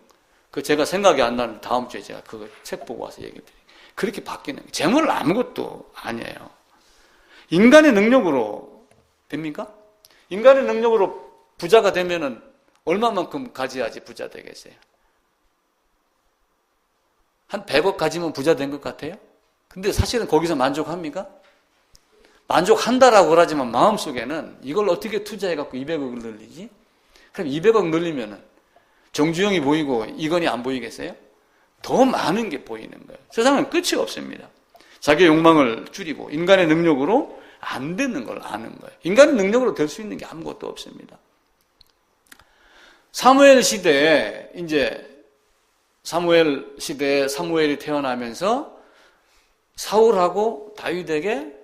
제가 생각이 안 나는 다음 주에 제가 그거 책 보고 와서 얘기 드릴게요. 그렇게 바뀌는 거예요. 재물은 아무것도 아니에요. 인간의 능력으로 됩니까? 인간의 능력으로 부자가 되면은 얼마만큼 가져야지 부자 되겠어요? 한 100억 가지면 부자 된 것 같아요? 근데 사실은 거기서 만족합니까? 만족한다라고 그러지만 마음속에는 이걸 어떻게 투자해갖고 200억을 늘리지? 그럼 200억 늘리면은 정주영이 보이고 이건이 안 보이겠어요? 더 많은 게 보이는 거예요. 세상은 끝이 없습니다. 자기 욕망을 줄이고 인간의 능력으로 안 되는 걸 아는 거예요. 인간의 능력으로 될 수 있는 게 아무것도 없습니다. 사무엘 시대에 사무엘이 태어나면서 사울하고 다윗에게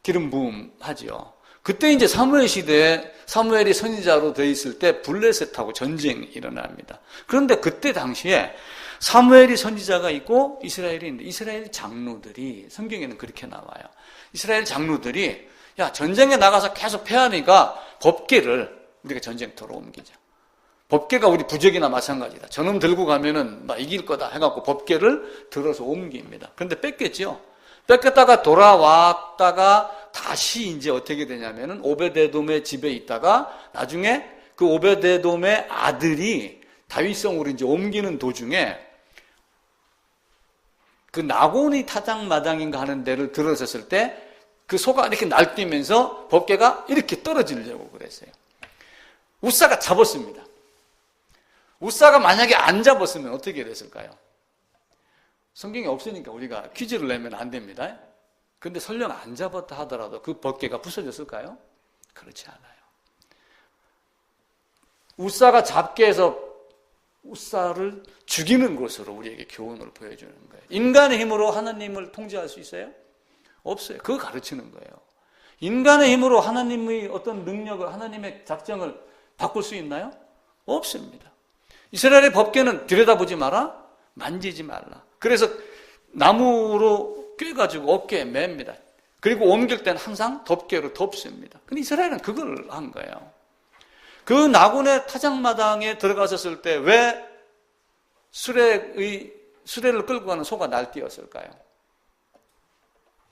기름 부음 하죠. 그때 사무엘 시대에 사무엘이 선지자로 되어 있을 때 블레셋하고 전쟁이 일어납니다. 그런데 그때 당시에 사무엘이 선지자가 있고 이스라엘이 있는데 이스라엘 장로들이, 성경에는 그렇게 나와요. 이스라엘 장로들이 전쟁에 나가서 계속 패하니까 법궤를 우리가 전쟁터로 옮기자. 법궤가 우리 부적이나 마찬가지다. 저놈 들고 가면은 이길 거다 해갖고 법궤를 들어서 옮깁니다. 그런데 뺏겼죠. 뺏겼다가 돌아왔다가 다시 어떻게 되냐면은 오베데돔의 집에 있다가 나중에 그 오베데돔의 아들이 다윗성으로 옮기는 도중에 그 나고니 타작마당인가 하는 데를 들어섰을 때 그 소가 이렇게 날뛰면서 법궤가 이렇게 떨어지려고 그랬어요. 우사가 잡았습니다. 우사가 만약에 안 잡았으면 어떻게 됐을까요? 성경이 없으니까 우리가 퀴즈를 내면 안 됩니다. 근데 설령 안 잡았다 하더라도 그 법궤가 부서졌을까요? 그렇지 않아요. 우사가 잡게 해서 우사를 죽이는 것으로 우리에게 교훈을 보여주는 거예요. 인간의 힘으로 하나님을 통제할 수 있어요? 없어요. 그거 가르치는 거예요. 인간의 힘으로 하나님의 어떤 능력을, 하나님의 작정을 바꿀 수 있나요? 없습니다. 이스라엘의 법궤는 들여다보지 마라, 만지지 말라. 그래서 나무로 꿰가지고 어깨에 맵니다. 그리고 옮길 때는 항상 덮개로 덮습니다. 근데 이스라엘은 그걸 한 거예요. 그 나곤의 타작마당에 들어갔었을 때 왜 수레를 끌고 가는 소가 날뛰었을까요?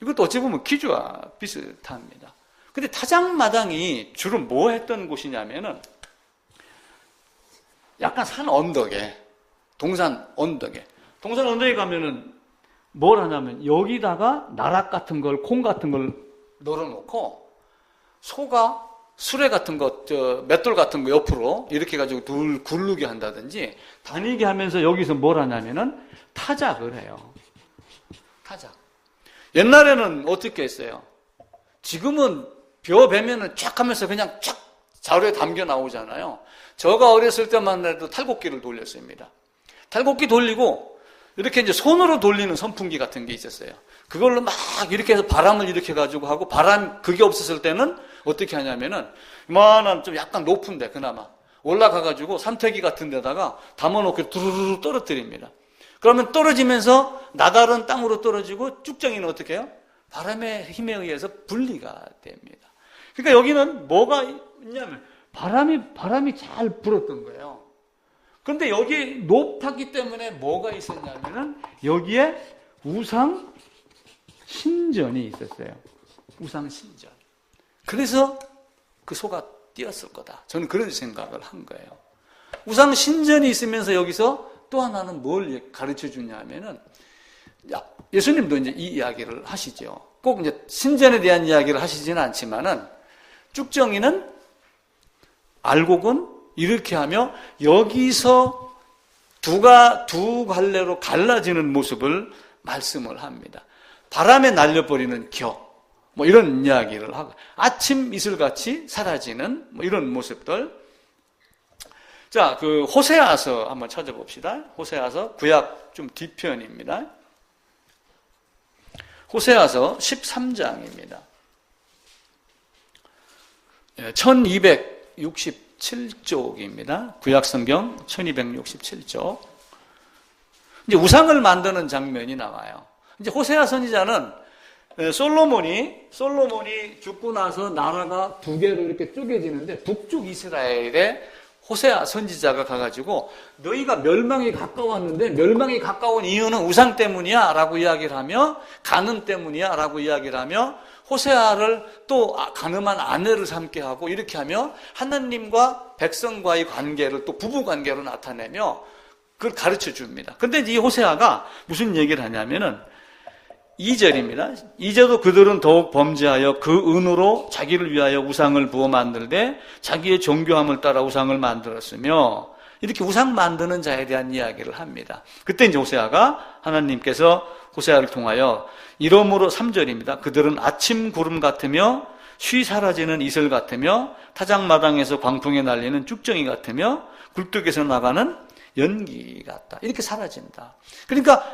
이것도 어찌 보면 퀴즈와 비슷합니다. 근데 타작마당이 주로 뭐 했던 곳이냐면은 약간 산 언덕에, 동산 언덕에 가면은 뭘 하냐면 여기다가 나락 같은 걸, 콩 같은 걸 널어놓고 소가 수레 같은 거, 맷돌 같은 거 옆으로 이렇게 가지고 둘 굴르게 한다든지 다니게 하면서 여기서 뭘 하냐면은 타작을 해요. 타작. 옛날에는 어떻게 했어요? 지금은 벼 베면은 쫙 하면서 그냥 쫙 자루에 담겨 나오잖아요. 저가 어렸을 때만 해도 탈곡기를 돌렸습니다. 탈곡기 돌리고 이렇게 이제 손으로 돌리는 선풍기 같은 게 있었어요. 그걸로 막 이렇게 해서 바람을 일으켜가지고 하고, 그게 없었을 때는 어떻게 하냐면은, 이만한 좀 약간 높은데, 그나마. 올라가가지고 삼태기 같은 데다가 담아놓고 두루루루 떨어뜨립니다. 그러면 떨어지면서 나달은 땅으로 떨어지고, 쭉정이는 어떻게 해요? 바람의 힘에 의해서 분리가 됩니다. 그러니까 여기는 뭐가 있냐면, 바람이 잘 불었던 거예요. 그런데 여기 높았기 때문에 뭐가 있었냐면은, 여기에 우상 신전이 있었어요. 우상 신전. 그래서 그 소가 뛰었을 거다. 저는 그런 생각을 한 거예요. 우상 신전이 있으면서 여기서 또 하나는 뭘 가르쳐 주냐면은, 예수님도 이제 이 이야기를 하시죠. 꼭 이제 신전에 대한 이야기를 하시지는 않지만은, 쭉정이는 알곡은 이렇게 하며 여기서 두 갈래로 갈라지는 모습을 말씀을 합니다. 바람에 날려버리는 겨, 뭐 이런 이야기를 하고, 아침 이슬같이 사라지는 뭐 이런 모습들. 자, 그 호세아서 한번 찾아봅시다. 호세아서 구약 좀 뒤편입니다. 호세아서 13장입니다. 1267쪽입니다. 구약성경 1267쪽. 이제 우상을 만드는 장면이 나와요. 이제 호세아 선지자는 솔로몬이 죽고 나서 나라가 두 개로 이렇게 쪼개지는데, 북쪽 이스라엘에 호세아 선지자가 가가지고 너희가 멸망이 가까웠는데 멸망이 가까운 이유는 우상 때문이야 라고 이야기를 하며, 간음 때문이야 라고 이야기를 하며, 호세아를 또 간음한 아내를 삼게 하고, 이렇게 하며 하나님과 백성과의 관계를 또 부부 관계로 나타내며 그걸 가르쳐 줍니다. 근데 이 호세아가 무슨 얘기를 하냐면은 2절입니다. 이제도 그들은 더욱 범죄하여 그 은으로 자기를 위하여 우상을 부어 만들되 자기의 정교함을 따라 우상을 만들었으며, 이렇게 우상 만드는 자에 대한 이야기를 합니다. 그때 이제 호세아가, 하나님께서 호세아를 통하여 이러므로 3절입니다. 그들은 아침 구름 같으며 쉬 사라지는 이슬 같으며 타작마당에서 광풍에 날리는 쭉정이 같으며 굴뚝에서 나가는 연기 같다. 이렇게 사라진다. 그러니까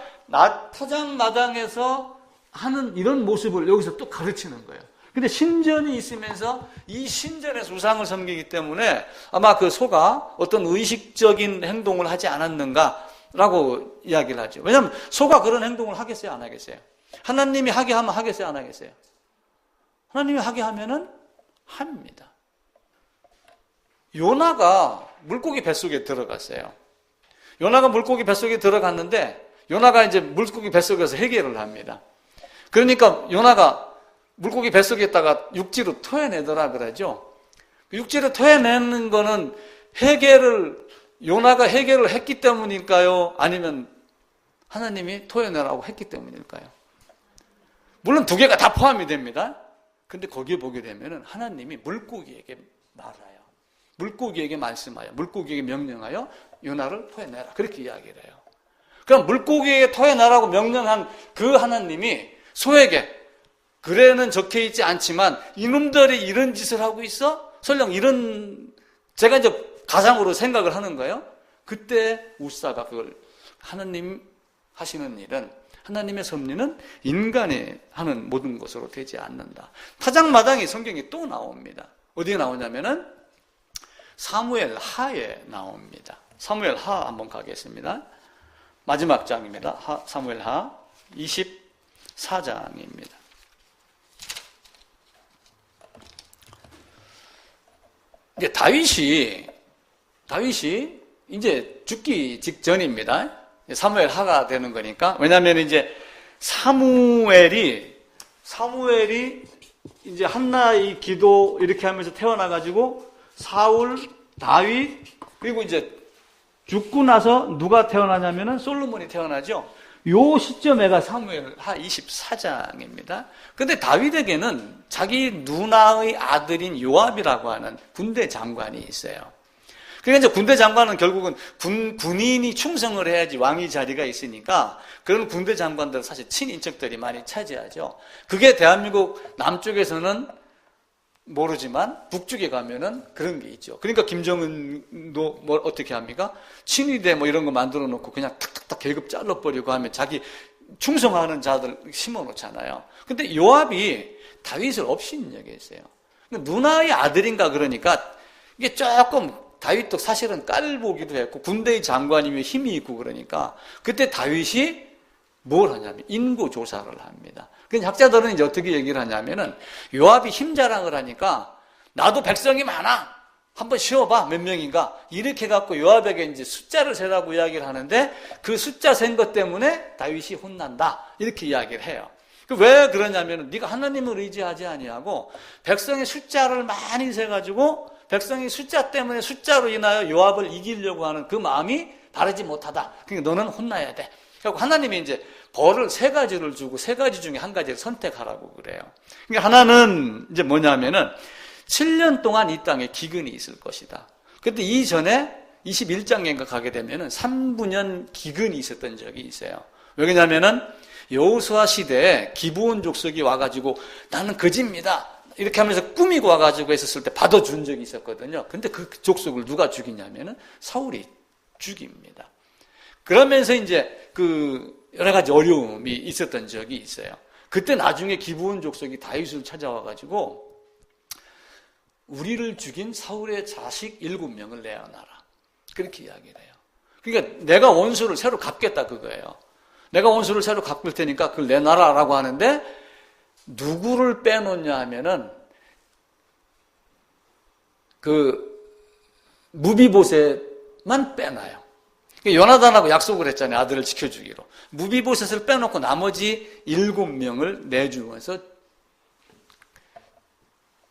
타작마당에서 하는 이런 모습을 여기서 또 가르치는 거예요. 근데 신전이 있으면서 이 신전에서 우상을 섬기기 때문에 아마 그 소가 어떤 의식적인 행동을 하지 않았는가라고 이야기를 하죠. 왜냐하면 소가 그런 행동을 하겠어요, 안 하겠어요? 하나님이 하게 하면 하겠어요, 안 하겠어요? 하나님이 하게 하면은 합니다. 요나가 물고기 뱃속에 들어갔어요. 요나가 물고기 뱃속에 들어갔는데, 요나가 이제 물고기 뱃속에서 해결을 합니다. 그러니까 요나가 물고기 뱃속에다가 육지로 토해내더라 그러죠. 육지로 토해내는 거는 요나가 해결을 했기 때문일까요? 아니면 하나님이 토해내라고 했기 때문일까요? 물론 두 개가 다 포함이 됩니다. 근데 거기에 보게 되면은 하나님이 물고기에게 말하여, 물고기에게 말씀하여, 물고기에게 명령하여 요나를 토해내라, 그렇게 이야기를 해요. 그럼 물고기에게 토해내라고 명령한 그 하나님이 소에게, 글에는 적혀있지 않지만 이놈들이 이런 짓을 하고 있어? 설령 제가 이제 가상으로 생각을 하는 거예요. 그때 우사가 그걸, 하나님 하시는 일은, 하나님의 섭리는 인간이 하는 모든 것으로 되지 않는다. 타작마당이 성경에 또 나옵니다. 어디에 나오냐면은 사무엘 하에 나옵니다. 사무엘 하 한번 가겠습니다. 마지막 장입니다. 사무엘 하 24장입니다. 이제 다윗이 이제 죽기 직전입니다. 사무엘 하가 되는 거니까. 왜냐하면 이제 사무엘이 이제 한나의 기도 이렇게 하면서 태어나가지고 사울, 다윗, 그리고 이제 죽고 나서 누가 태어나냐면은 솔로몬이 태어나죠. 요 시점에가 사무엘 하 24장입니다. 근데 다윗에게는 자기 누나의 아들인 요압이라고 하는 군대 장관이 있어요. 그러니까 이제 군대 장관은 결국은 군인이 충성을 해야지 왕위 자리가 있으니까 그런 군대 장관들은 사실 친인척들이 많이 차지하죠. 그게 대한민국 남쪽에서는 모르지만 북쪽에 가면은 그런 게 있죠. 그러니까 김정은도 뭐 어떻게 합니까? 친위대 뭐 이런 거 만들어 놓고 그냥 탁탁탁 계급 잘라버리고 하면 자기 충성하는 자들 심어놓잖아요. 근데 요압이 다윗을 업신여겼어요. 누나의 아들인가 그러니까 이게 조금 다윗도 사실은 깔보기도 했고 군대의 장관이며 힘이 있고 그러니까 그때 다윗이 뭘 하냐면 인구 조사를 합니다. 그 학자들은 이제 어떻게 얘기를 하냐면은 요압이 힘 자랑을 하니까 나도 백성이 많아. 한번 쉬어봐. 몇 명인가. 이렇게 해갖고 요압에게 이제 숫자를 세라고 이야기를 하는데 그 숫자 센 것 때문에 다윗이 혼난다. 이렇게 이야기를 해요. 왜 그러냐면은 네가 하나님을 의지하지 아니하고 백성의 숫자를 많이 세가지고 백성의 숫자 때문에 숫자로 인하여 요압을 이기려고 하는 그 마음이 바르지 못하다. 그러니까 너는 혼나야 돼. 그리고 하나님이 이제 벌을 3가지를 주고 3가지 중에 한 가지를 선택하라고 그래요. 그러니까 하나는 이제 뭐냐면은 7년 동안 이 땅에 기근이 있을 것이다. 그때 이전에 21장인가 가게 되면은 3분년 기근이 있었던 적이 있어요. 왜냐면은 여호수아 시대에 기브온 족속이 와가지고 나는 거지입니다. 이렇게 하면서 꾸미고 와가지고 했었을 때 받아준 적이 있었거든요. 근데 그 족속을 누가 죽이냐면은 사울이 죽입니다. 그러면서 이제 그 여러 가지 어려움이 있었던 적이 있어요. 그때 나중에 기브온 족속이 다윗을 찾아와가지고 우리를 죽인 사울의 자식 7명을 내어놔라. 그렇게 이야기를 해요. 그러니까 내가 원수를 새로 갚겠다 그거예요. 내가 원수를 새로 갚을 테니까 그걸 내놔라라고 하는데 누구를 빼놓냐 하면은 그 무비보셋만 빼놔요. 요나단하고 약속을 했잖아요. 아들을 지켜주기로. 무비보셋을 빼놓고 나머지 7명을 내주면서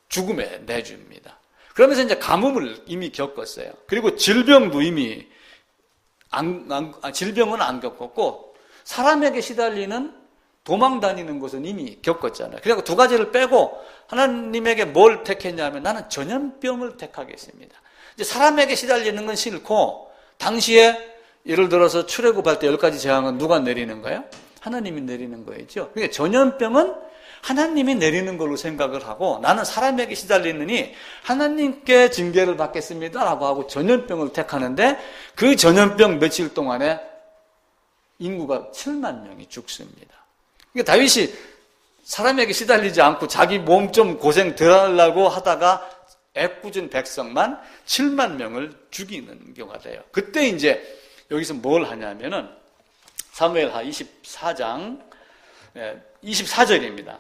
죽음에 내줍니다. 그러면서 이제 가뭄을 이미 겪었어요. 그리고 질병도 이미 질병은 안 겪었고 사람에게 시달리는 도망 다니는 것은 이미 겪었잖아요. 그래서 2가지를 빼고 하나님에게 뭘 택했냐면 나는 전염병을 택하겠습니다. 이제 사람에게 시달리는 건 싫고 당시에 예를 들어서 출애굽할 때 10가지 재앙은 누가 내리는 거예요? 하나님이 내리는 거였죠. 그러니까 전염병은 하나님이 내리는 걸로 생각을 하고 나는 사람에게 시달리느니 하나님께 징계를 받겠습니다라고 하고 전염병을 택하는데 그 전염병 며칠 동안에 인구가 7만 명이 죽습니다. 그러니까 다윗이 사람에게 시달리지 않고 자기 몸 좀 고생 덜 하려고 하다가 애꿎은 백성만 7만 명을 죽이는 경우가 돼요. 그때 이제 여기서 뭘 하냐면은 사무엘하 24장 24절입니다.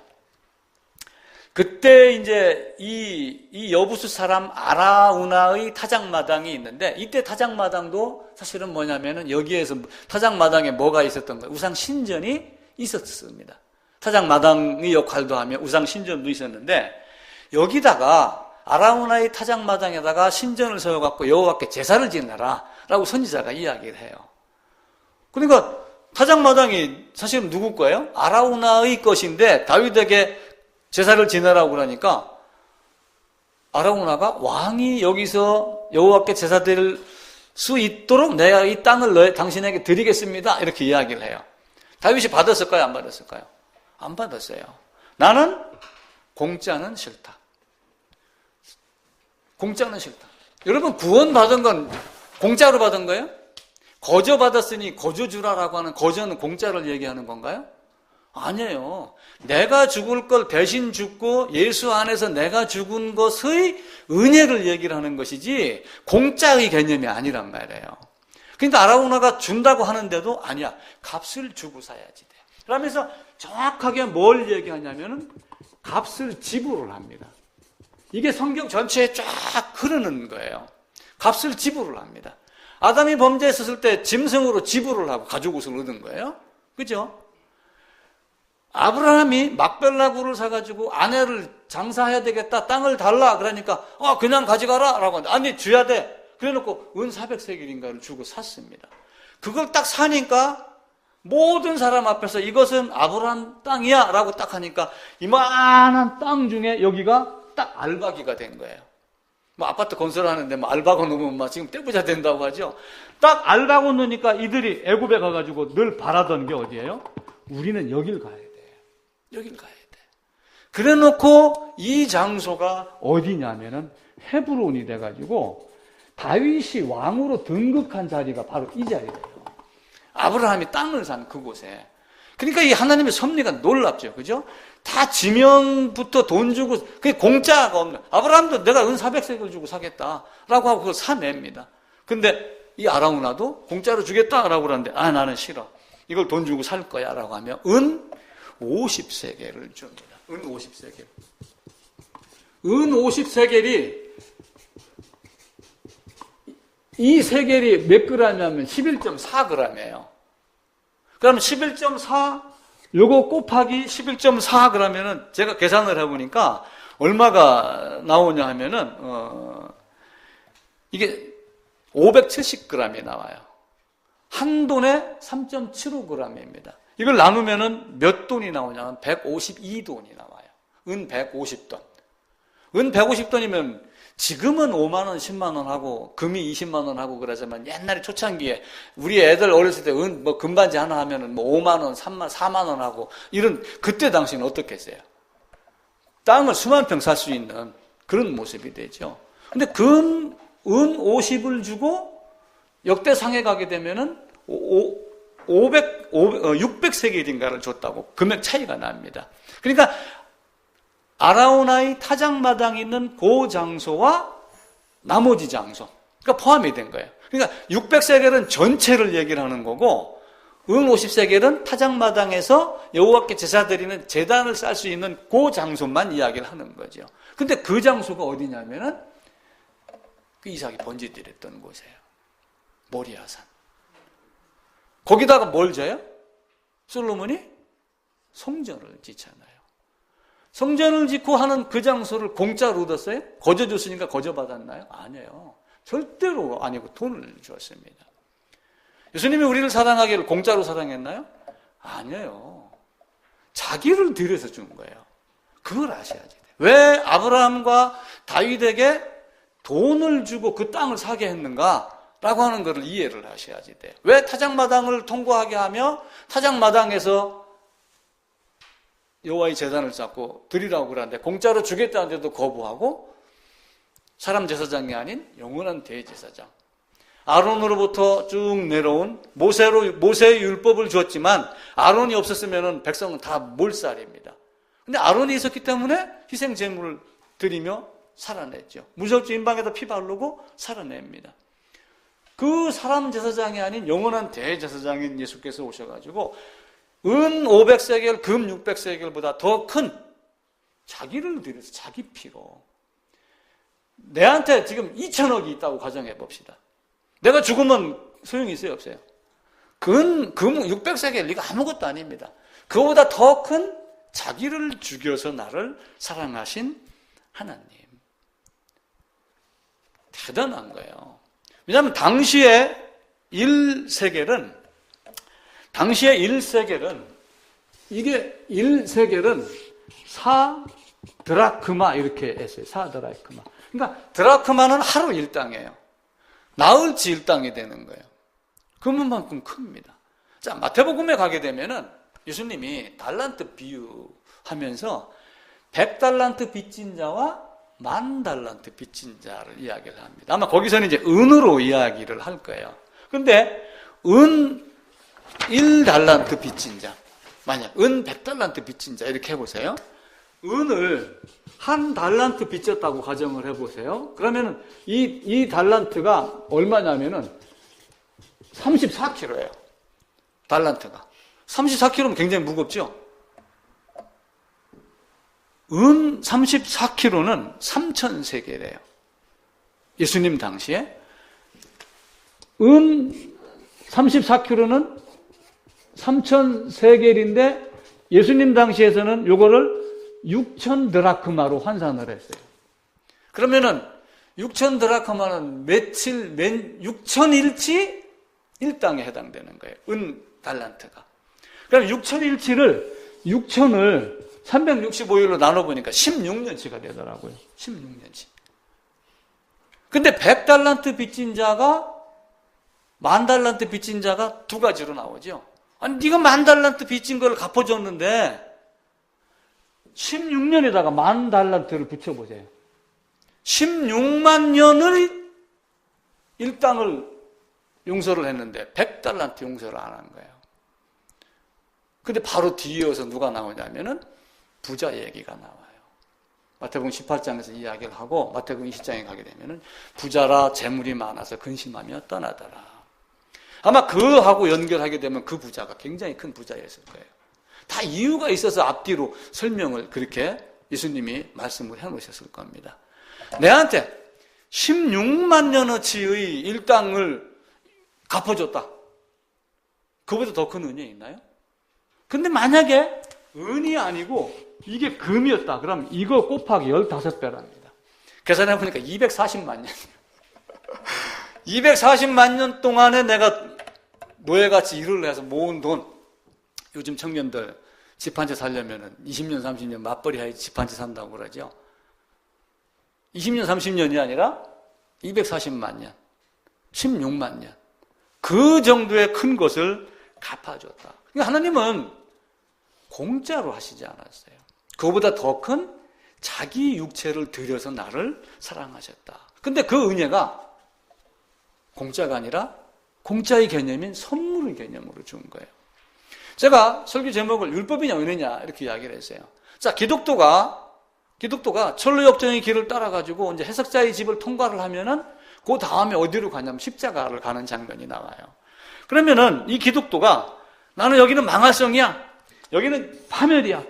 그때 이제 이 여부수 사람 아라우나의 타작마당이 있는데 이때 타작마당도 사실은 뭐냐면은 여기에서 타작마당에 뭐가 있었던 거예요? 우상 신전이 있었습니다. 타작마당의 역할도 하며 우상 신전도 있었는데 여기다가 아라우나의 타작마당에다가 신전을 세워갖고 여호와께 제사를 지내라라고 선지자가 이야기를 해요. 그러니까 타작마당이 사실은 누구 거예요? 아라우나의 것인데 다윗에게 제사를 지내라고 그러니까 아라우나가 왕이 여기서 여호와께 제사 드릴 수 있도록 내가 이 땅을 당신에게 드리겠습니다. 이렇게 이야기를 해요. 다윗이 받았을까요? 안 받았을까요? 안 받았어요. 나는 공짜는 싫다. 공짜는 싫다. 여러분 구원받은 건 공짜로 받은 거예요? 거저 받았으니 거저 주라라고 하는 거저는 공짜를 얘기하는 건가요? 아니에요. 내가 죽을 걸 대신 죽고 예수 안에서 내가 죽은 것의 은혜를 얘기를 하는 것이지 공짜의 개념이 아니란 말이에요. 그러니까 아라우나가 준다고 하는데도 아니야. 값을 주고 사야지 돼. 그러면서 정확하게 뭘 얘기하냐면은 값을 지불을 합니다. 이게 성경 전체에 쫙 흐르는 거예요. 값을 지불을 합니다. 아담이 범죄했을 때 짐승으로 지불을 하고 가죽옷을 얻은 거예요. 그죠? 아브라함이 막벨라굴을 사가지고 아내를 장사해야 되겠다. 땅을 달라. 그러니까 그냥 가져가라. 라고 하는데 아니 줘야 돼. 그래놓고 은 400세겔인가를 주고 샀습니다. 그걸 딱 사니까 모든 사람 앞에서 이것은 아브라함 땅이야. 라고 딱 하니까 이만한 땅 중에 여기가 딱 알바기가 된 거예요. 뭐 아파트 건설하는데 뭐 알바고 놓으면 막 지금 떼부자 된다고 하죠. 딱 알바고 놓으니까 이들이 애굽에 가가지고 늘 바라던 게 어디예요? 우리는 여길 가야 돼. 여길 가야 돼. 그래 놓고 이 장소가 어디냐면은 헤브론이 돼가지고 다윗이 왕으로 등극한 자리가 바로 이 자리예요. 아브라함이 땅을 산 그곳에. 그러니까 이 하나님의 섭리가 놀랍죠. 그죠? 다 지명부터 돈 주고, 그게 공짜가 없는. 아브라함도 내가 은 400세겔 주고 사겠다라고 하고 그걸 사냅니다. 근데 이 아라우나도 공짜로 주겠다라고 그러는데, 나는 싫어. 이걸 돈 주고 살 거야 라고 하면 은 50세겔을 줍니다. 은 50세겔. 은 50세겔이 이 세겔이 몇 그램이냐면 11.4g이에요. 그러면 11.4 요거 곱하기 11.4 그러면은 제가 계산을 해보니까 얼마가 나오냐 하면은 이게 570g이 나와요. 한 돈에 3.75g입니다. 이걸 나누면은 몇 돈이 나오냐면 152돈이 나와요. 은 150돈. 은 150돈이면 지금은 5만 원, 10만 원 하고 금이 20만 원 하고 그러지만 옛날에 초창기에 우리 애들 어렸을 때 뭐 금반지 하나 하면은 뭐 5만 원, 4만 원 하고 이런 그때 당시는 어떻겠어요? 땅을 수만 평 살 수 있는 그런 모습이 되죠. 근데 은 50을 주고 역대상에 가게 되면은 600세겔인가를 줬다고 금액 차이가 납니다. 그러니까 아라우나의 타작마당이 있는 그 장소와 나머지 장소, 그러니까 포함이 된 거예요. 그러니까 600세겔은 전체를 얘기를 하는 거고, 은 50세겔은 타작마당에서 여호와께 제사 드리는 제단을 쌓을 수 있는 그 장소만 이야기를 하는 거죠. 근데 그 장소가 어디냐면은 그 이삭이 번제드렸던 곳이에요. 모리아산. 거기다가 뭘 져요? 솔로몬이 성전을 짓잖아요. 성전을 짓고 하는 그 장소를 공짜로 얻었어요? 거저 줬으니까 거저 받았나요? 아니에요. 절대로 아니고 돈을 주었습니다. 예수님이 우리를 사랑하기를 공짜로 사랑했나요? 아니에요. 자기를 들여서 준 거예요. 그걸 아셔야지 돼요. 왜 아브라함과 다윗에게 돈을 주고 그 땅을 사게 했는가? 라고 하는 것을 이해를 하셔야지 돼요. 왜 타작마당을 통과하게 하며 타작마당에서 여호와의 제단을 쌓고 드리라고 그러는데 공짜로 주겠다는데도 거부하고 사람 제사장이 아닌 영원한 대제사장 아론으로부터 쭉 내려온 모세의 율법을 주었지만 아론이 없었으면 백성은 다 몰살입니다. 근데 아론이 있었기 때문에 희생 제물을 드리며 살아냈죠. 무적주 인방에다 피 바르고 살아냅니다. 그 사람 제사장이 아닌 영원한 대제사장인 예수께서 오셔가지고 은 500세겔, 금 600세겔보다 더 큰 자기를 들여서 자기 피로 내한테 지금 2천억이 있다고 가정해 봅시다. 내가 죽으면 소용이 있어요? 없어요? 금 600세겔 이거 아무것도 아닙니다. 그보다 더 큰 자기를 죽여서 나를 사랑하신 하나님. 대단한 거예요. 왜냐하면 당시에 1세겔은 이게 1세겔은 4드라크마 이렇게 했어요. 4드라크마. 그러니까 드라크마는 하루 1당이에요. 나흘치 1당이 되는 거예요. 그만큼 큽니다. 자, 마태복음에 가게 되면은 예수님이 달란트 비유하면서 100달란트 빚진 자와 10,000달란트 빚진 자를 이야기를 합니다. 아마 거기서는 이제 은으로 이야기를 할 거예요. 근데 은 1달란트 빚진 자, 만약 은 100달란트 빚진 자 이렇게 해보세요. 은을 한 달란트 빚졌다고 가정을 해보세요. 그러면 이 달란트가 얼마냐면은 34kg예요. 달란트가 34kg면 굉장히 무겁죠. 은 34kg는 3,000세겔이에요. 예수님 당시에 은 34kg는 3,000세겔인데 예수님 당시에서는 요거를 6,000드라크마로 환산을 했어요. 그러면은 6,000드라크마는 6,000일치 1당에 해당되는 거예요. 은 달란트가. 그럼 6,000일치를 6,000을 365일로 나눠보니까 16년치가 되더라고요. 16년치. 근데 100달란트 빚진 자가 10,000달란트 빚진 자가 두 가지로 나오죠. 아니 네가 10,000달란트 빚진 걸 갚아줬는데 16년에다가 10,000달란트를 붙여보세요. 16만 년을 일당을 용서를 했는데 100달란트 용서를 안 한 거예요. 근데 바로 뒤이어서 누가 나오냐면은 부자 얘기가 나와요. 마태복음 18장에서 이야기를 하고 마태복음 20장에 가게 되면은 부자라 재물이 많아서 근심하며 떠나더라. 아마 그하고 연결하게 되면 그 부자가 굉장히 큰 부자였을 거예요. 다 이유가 있어서 앞뒤로 설명을 그렇게 예수님이 말씀을 해놓으셨을 겁니다. 내한테 16만 년어치의 일당을 갚아줬다. 그보다 더 큰 은혜 있나요? 근데 만약에 은이 아니고 이게 금이었다. 그럼 이거 곱하기 15배랍니다. 계산해보니까 240만 년. 240만 년 동안에 내가 노예같이 일을 해서 모은 돈, 요즘 청년들 집 한 채 살려면 20년, 30년 맞벌이 해야지 집 한 채 산다고 그러죠. 20년, 30년이 아니라 240만 년, 16만 년. 그 정도의 큰 것을 갚아줬다. 그러니까 하나님은 공짜로 하시지 않았어요. 그거보다 더 큰 자기 육체를 들여서 나를 사랑하셨다. 근데 그 은혜가 공짜가 아니라 공짜의 개념인 선물의 개념으로 준 거예요. 제가 설교 제목을 율법이냐 은혜냐 이렇게 이야기를 했어요. 자, 기독도가 천로역정의 길을 따라가지고 이제 해석자의 집을 통과를 하면은 그 다음에 어디로 가냐면 십자가를 가는 장면이 나와요. 그러면은 이 기독도가 나는 여기는 망할성이야. 여기는 파멸이야.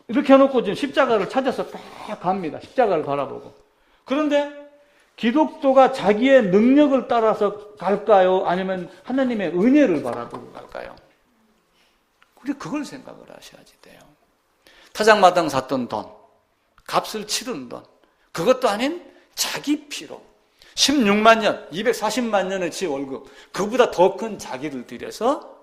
이렇게 해놓고 지금 십자가를 찾아서 딱 갑니다. 십자가를 바라보고. 그런데 기독도가 자기의 능력을 따라서 갈까요? 아니면 하나님의 은혜를 바라보고 갈까요? 우리 그걸 생각을 하셔야지 돼요. 타작마당 샀던 돈, 값을 치른 돈, 그것도 아닌 자기 피로 16만 년, 240만 년어치 월급, 그보다 더 큰 자기를 들여서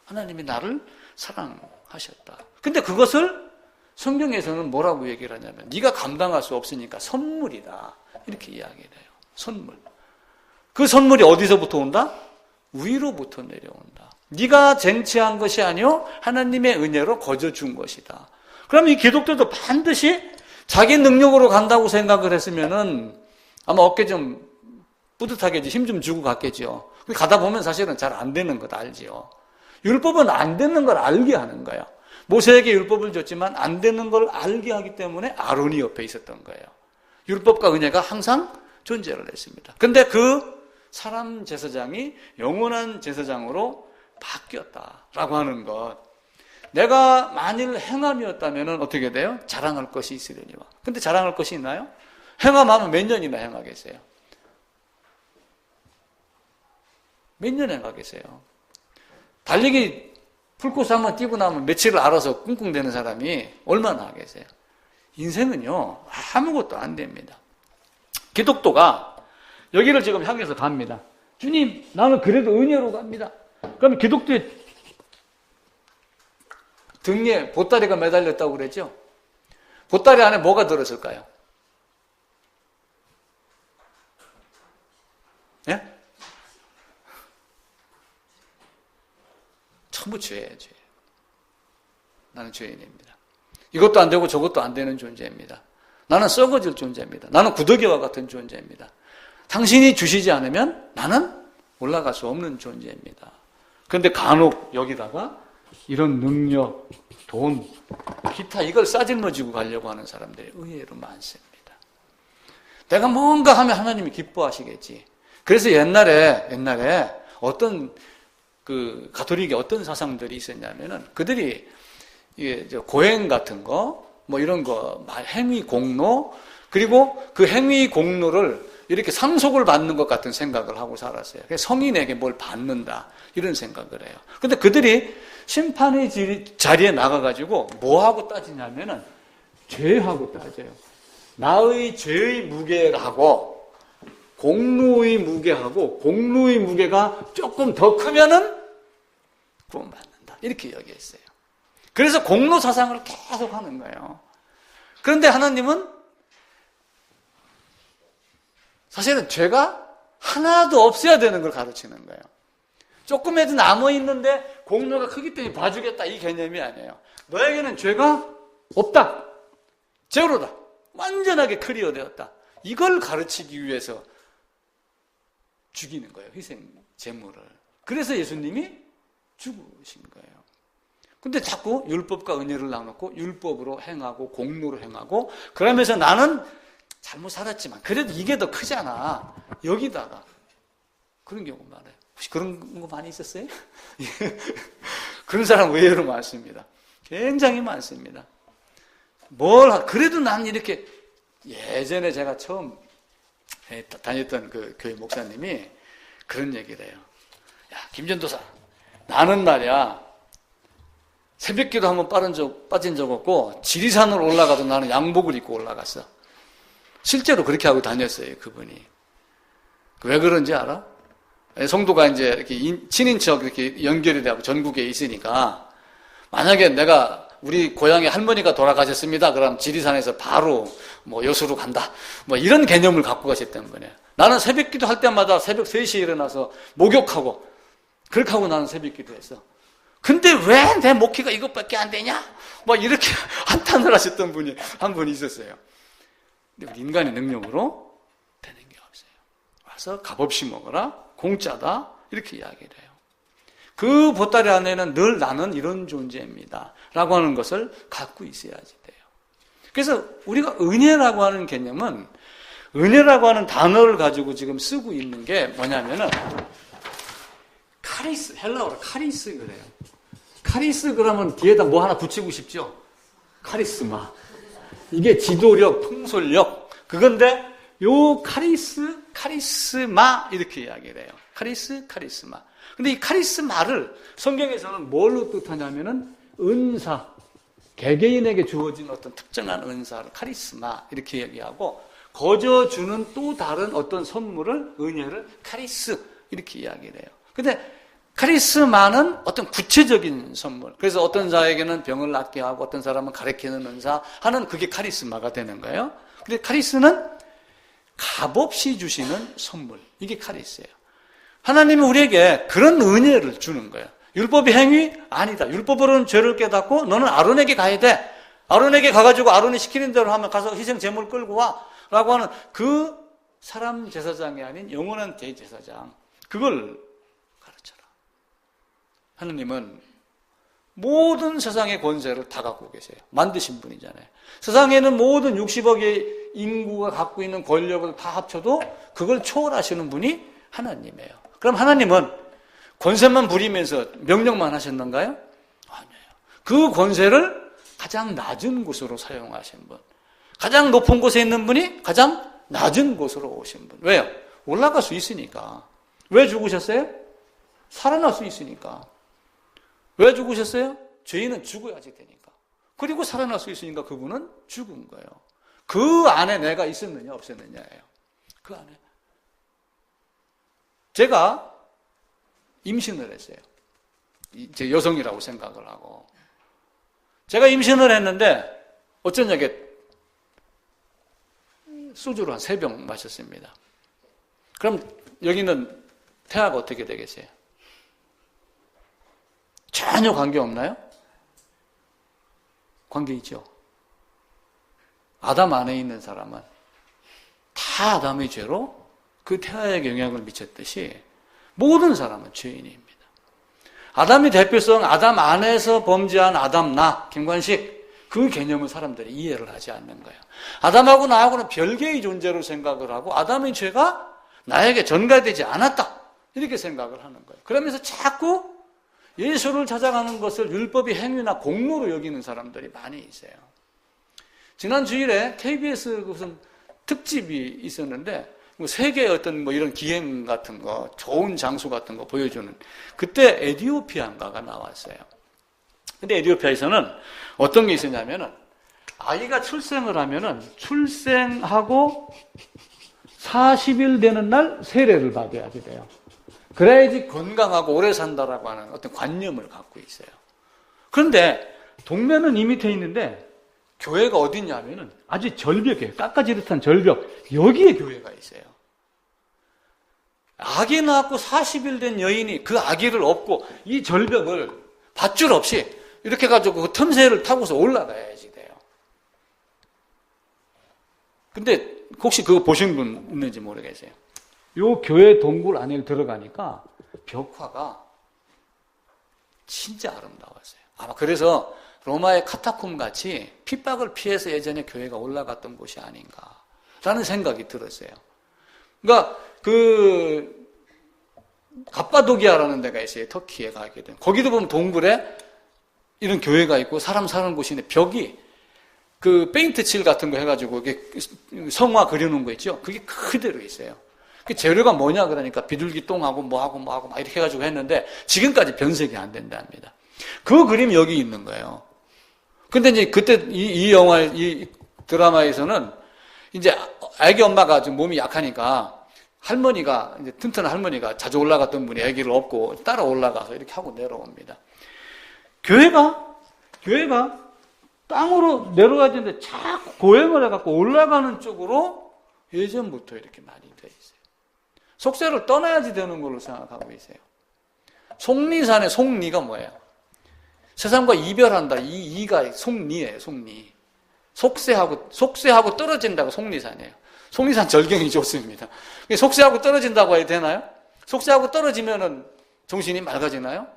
하나님이 나를 사랑하셨다. 근데 그것을 성경에서는 뭐라고 얘기를 하냐면 네가 감당할 수 없으니까 선물이다. 이렇게 이야기를 해요. 선물. 그 선물이 어디서부터 온다? 위로부터 내려온다. 네가 쟁취한 것이 아니요 하나님의 은혜로 거저 준 것이다. 그럼 이 기독교도 반드시 자기 능력으로 간다고 생각을 했으면은 아마 어깨 좀 뿌듯하게 힘 좀 주고 갔겠죠. 가다 보면 사실은 잘 안 되는 것 알지요. 율법은 안 되는 걸 알게 하는 거예요. 모세에게 율법을 줬지만 안 되는 걸 알게 하기 때문에 아론이 옆에 있었던 거예요. 율법과 은혜가 항상 존재를 했습니다. 근데 그 사람 제사장이 영원한 제사장으로 바뀌었다라고 하는 것. 내가 만일 행함이었다면 어떻게 돼요? 자랑할 것이 있으려니와. 근데 자랑할 것이 있나요? 행함하면 몇 년이나 행하겠어요? 몇 년 행하겠어요? 달리기 풀코스 한번 뛰고 나면 며칠을 알아서 꿍꿍대는 사람이 얼마나 하겠어요? 인생은요, 아무것도 안 됩니다. 기독도가 여기를 지금 향해서 갑니다. 주님, 나는 그래도 은혜로 갑니다. 그럼 기독교의 등에 보따리가 매달렸다고 그랬죠? 보따리 안에 뭐가 들었을까요? 예? 전부 죄예요, 죄. 나는 죄인입니다. 이것도 안 되고 저것도 안 되는 존재입니다. 나는 썩어질 존재입니다. 나는 구더기와 같은 존재입니다. 당신이 주시지 않으면 나는 올라갈 수 없는 존재입니다. 그런데 간혹 여기다가 이런 능력, 돈, 기타 이걸 싸질머지고 가려고 하는 사람들이 의외로 많습니다. 내가 뭔가 하면 하나님이 기뻐하시겠지. 그래서 옛날에 어떤 그 가톨릭의 어떤 사상들이 있었냐면은 그들이 이게 고행 같은 거, 뭐 이런 거, 행위 공로, 그리고 그 행위 공로를 이렇게 상속을 받는 것 같은 생각을 하고 살았어요. 성인에게 뭘 받는다 이런 생각을 해요. 근데 그들이 심판의 자리에 나가가지고 뭐하고 따지냐면은 죄하고 따져요. 나의 죄의 무게하고 공로의 무게하고 공로의 무게가 조금 더 크면은 구원받는다. 이렇게 여기했어요. 그래서 공로 사상을 계속 하는 거예요. 그런데 하나님은 사실은 죄가 하나도 없어야 되는 걸 가르치는 거예요. 조금이라도 남아있는데 공로가 크기 때문에 봐주겠다 이 개념이 아니에요. 너에게는 죄가 없다. 제로다. 완전하게 클리어 되었다. 이걸 가르치기 위해서 죽이는 거예요. 희생 제물을. 그래서 예수님이 죽으신 거예요. 근데 자꾸 율법과 은혜를 나눠놓고 율법으로 행하고 공로로 행하고 그러면서 나는 잘못 살았지만 그래도 이게 더 크잖아. 여기다가 그런 경우 많아요. 혹시 그런 거 많이 있었어요? 그런 사람 의외로 많습니다. 굉장히 많습니다. 그래도 난 이렇게 예전에 제가 처음 다녔던 그 교회 목사님이 그런 얘기를 해요. 야, 김전도사, 나는 말이야, 새벽기도 한번 빠진 적 없고, 지리산으로 올라가도 나는 양복을 입고 올라갔어. 실제로 그렇게 하고 다녔어요, 그분이. 왜 그런지 알아? 성도가 이제 이렇게 친인척 이렇게 연결이 되고 전국에 있으니까, 만약에 내가 우리 고향에 할머니가 돌아가셨습니다. 그럼 지리산에서 바로 여수로 간다. 이런 개념을 갖고 가셨다는 거네요. 나는 새벽 기도 할 때마다 새벽 3시에 일어나서 목욕하고, 그렇게 하고 나는 새벽 기도 했어. 근데 왜 내 목회가 이것밖에 안 되냐? 이렇게 한탄을 하셨던 분이 한 분 있었어요. 근데 우리 인간의 능력으로 되는 게 없어요. 와서 값없이 먹어라. 공짜다. 이렇게 이야기를 해요. 그 보따리 안에는 늘 나는 이런 존재입니다. 라고 하는 것을 갖고 있어야지 돼요. 그래서 우리가 은혜라고 하는 개념은 은혜라고 하는 단어를 가지고 지금 쓰고 있는 게 뭐냐면은 카리스, 헬라어로 카리스 그래요. 카리스 그러면 뒤에다 뭐 하나 붙이고 싶죠? 카리스마. 이게 지도력, 통솔력. 그건데 요 카리스마 이렇게 이야기를 해요. 카리스마. 근데 이 카리스마를 성경에서는 뭘로 뜻하냐면은 은사, 개개인에게 주어진 어떤 특정한 은사를 카리스마 이렇게 얘기하고 거저 주는 또 다른 어떤 선물을 은혜를 카리스 이렇게 이야기를 해요. 근데 카리스마는 어떤 구체적인 선물. 그래서 어떤 자에게는 병을 낫게 하고 어떤 사람은 가르치는 은사 하는 그게 카리스마가 되는 거예요. 근데 카리스는 값없이 주시는 선물. 이게 카리스예요. 하나님은 우리에게 그런 은혜를 주는 거예요. 율법의 행위? 아니다. 율법으로는 죄를 깨닫고 너는 아론에게 가야 돼. 아론에게 가가지고 아론이 시키는 대로 하면 가서 희생 제물 끌고 와. 라고 하는 그 사람 제사장이 아닌 영원한 대제사장. 그걸 가르쳐라. 하나님은 모든 세상의 권세를 다 갖고 계세요. 만드신 분이잖아요. 세상에는 모든 60억의 인구가 갖고 있는 권력을 다 합쳐도 그걸 초월하시는 분이 하나님이에요. 그럼 하나님은 권세만 부리면서 명령만 하셨는가요? 아니에요. 그 권세를 가장 낮은 곳으로 사용하신 분. 가장 높은 곳에 있는 분이 가장 낮은 곳으로 오신 분. 왜요? 올라갈 수 있으니까. 왜 죽으셨어요? 살아날 수 있으니까. 왜 죽으셨어요? 죄인은 죽어야지 되니까. 그리고 살아날 수 있으니까 그분은 죽은 거예요. 그 안에 내가 있었느냐 없었느냐예요. 그 안에. 제가 임신을 했어요. 제 여성이라고 생각을 하고. 제가 임신을 했는데 어쩐 적에 소주를 한 3병 마셨습니다. 그럼 여기는 태아가 어떻게 되겠어요? 전혀 관계 없나요? 관계 있죠. 아담 안에 있는 사람은 다 아담의 죄로 그 태아에게 영향을 미쳤듯이 모든 사람은 죄인입니다. 아담의 대표성, 아담 안에서 범죄한 아담, 나, 김관식, 그 개념을 사람들이 이해를 하지 않는 거예요. 아담하고 나하고는 별개의 존재로 생각을 하고 아담의 죄가 나에게 전가되지 않았다. 이렇게 생각을 하는 거예요. 그러면서 자꾸 예수를 찾아가는 것을 율법의 행위나 공로로 여기는 사람들이 많이 있어요. 지난 주일에 KBS 무슨 특집이 있었는데 세계 어떤 이런 기행 같은 거, 좋은 장소 같은 거 보여주는 그때 에티오피아인가가 나왔어요. 근데 에티오피아에서는 어떤 게 있었냐면은 아이가 출생을 하면은 출생하고 40일 되는 날 세례를 받아야지 돼요. 그래야지 건강하고 오래 산다라고 하는 어떤 관념을 갖고 있어요. 그런데 동네는 이 밑에 있는데 교회가 어디 있냐면은 아주 절벽에 깎아지듯한 절벽 여기에 교회가 있어요. 아기 낳았고 40일 된 여인이 그 아기를 업고 이 절벽을 밧줄 없이 이렇게 가지고 그 틈새를 타고서 올라가야지 돼요. 근데 혹시 그거 보신 분 있는지 모르겠어요. 요 교회 동굴 안에 들어가니까 벽화가 진짜 아름다웠어요. 아마 그래서 로마의 카타콤 같이 핍박을 피해서 예전에 교회가 올라갔던 곳이 아닌가라는 생각이 들었어요. 그러니까 갑바도기아라는 데가 있어요. 터키에 가게 되면. 거기도 보면 동굴에 이런 교회가 있고 사람 사는 곳인데 벽이 페인트 칠 같은 거 해가지고 이게 성화 그려놓은 거 있죠? 그게 그대로 있어요. 그 재료가 뭐냐 그러니까 비둘기 똥하고 뭐하고 막 이렇게 해가지고 했는데 지금까지 변색이 안 된답니다. 그 그림이 여기 있는 거예요. 근데 이제 그때 이 드라마에서는 이제 아기 엄마가 좀 몸이 약하니까 할머니가, 이제 튼튼한 할머니가 자주 올라갔던 분이 아기를 업고 따라 올라가서 이렇게 하고 내려옵니다. 교회가 땅으로 내려가지는데 자꾸 고행을 해갖고 올라가는 쪽으로 예전부터 이렇게 많이 돼 있어요. 속세를 떠나야지 되는 걸로 생각하고 있어요. 속리산의 속리가 뭐예요? 세상과 이별한다. 이가 속리예요, 속리. 속세하고 떨어진다고 속리산이에요. 속리산 절경이 좋습니다. 속세하고 떨어진다고 해야 되나요? 속세하고 떨어지면은 정신이 맑아지나요?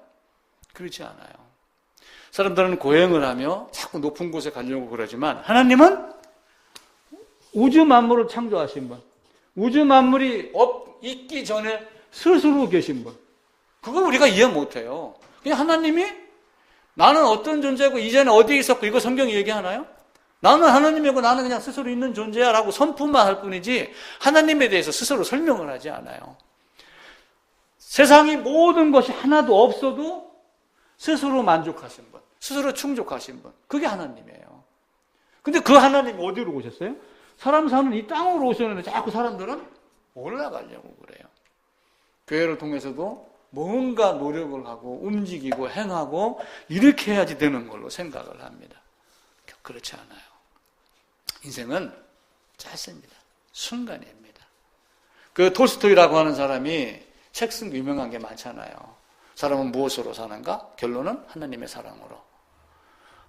그렇지 않아요. 사람들은 고행을 하며 자꾸 높은 곳에 가려고 그러지만 하나님은 우주 만물을 창조하신 분, 우주 만물이 있기 전에 스스로 계신 분, 그거 우리가 이해 못해요. 그냥 하나님이 나는 어떤 존재고 이전에 어디에 있었고 이거 성경이 얘기하나요? 나는 하나님이고 나는 그냥 스스로 있는 존재야 라고 선포만 할 뿐이지 하나님에 대해서 스스로 설명을 하지 않아요. 세상이 모든 것이 하나도 없어도 스스로 만족하신 분, 스스로 충족하신 분, 그게 하나님이에요. 근데 그 하나님이 어디로 오셨어요? 사람 사는 이 땅으로 오셨는데 자꾸 사람들은 올라가려고 그래요. 교회를 통해서도 뭔가 노력을 하고 움직이고 행하고 이렇게 해야지 되는 걸로 생각을 합니다. 그렇지 않아요. 인생은 짧습니다. 순간입니다. 톨스토이라고 하는 사람이 책 쓴 거 유명한 게 많잖아요. 사람은 무엇으로 사는가? 결론은 하나님의 사랑으로.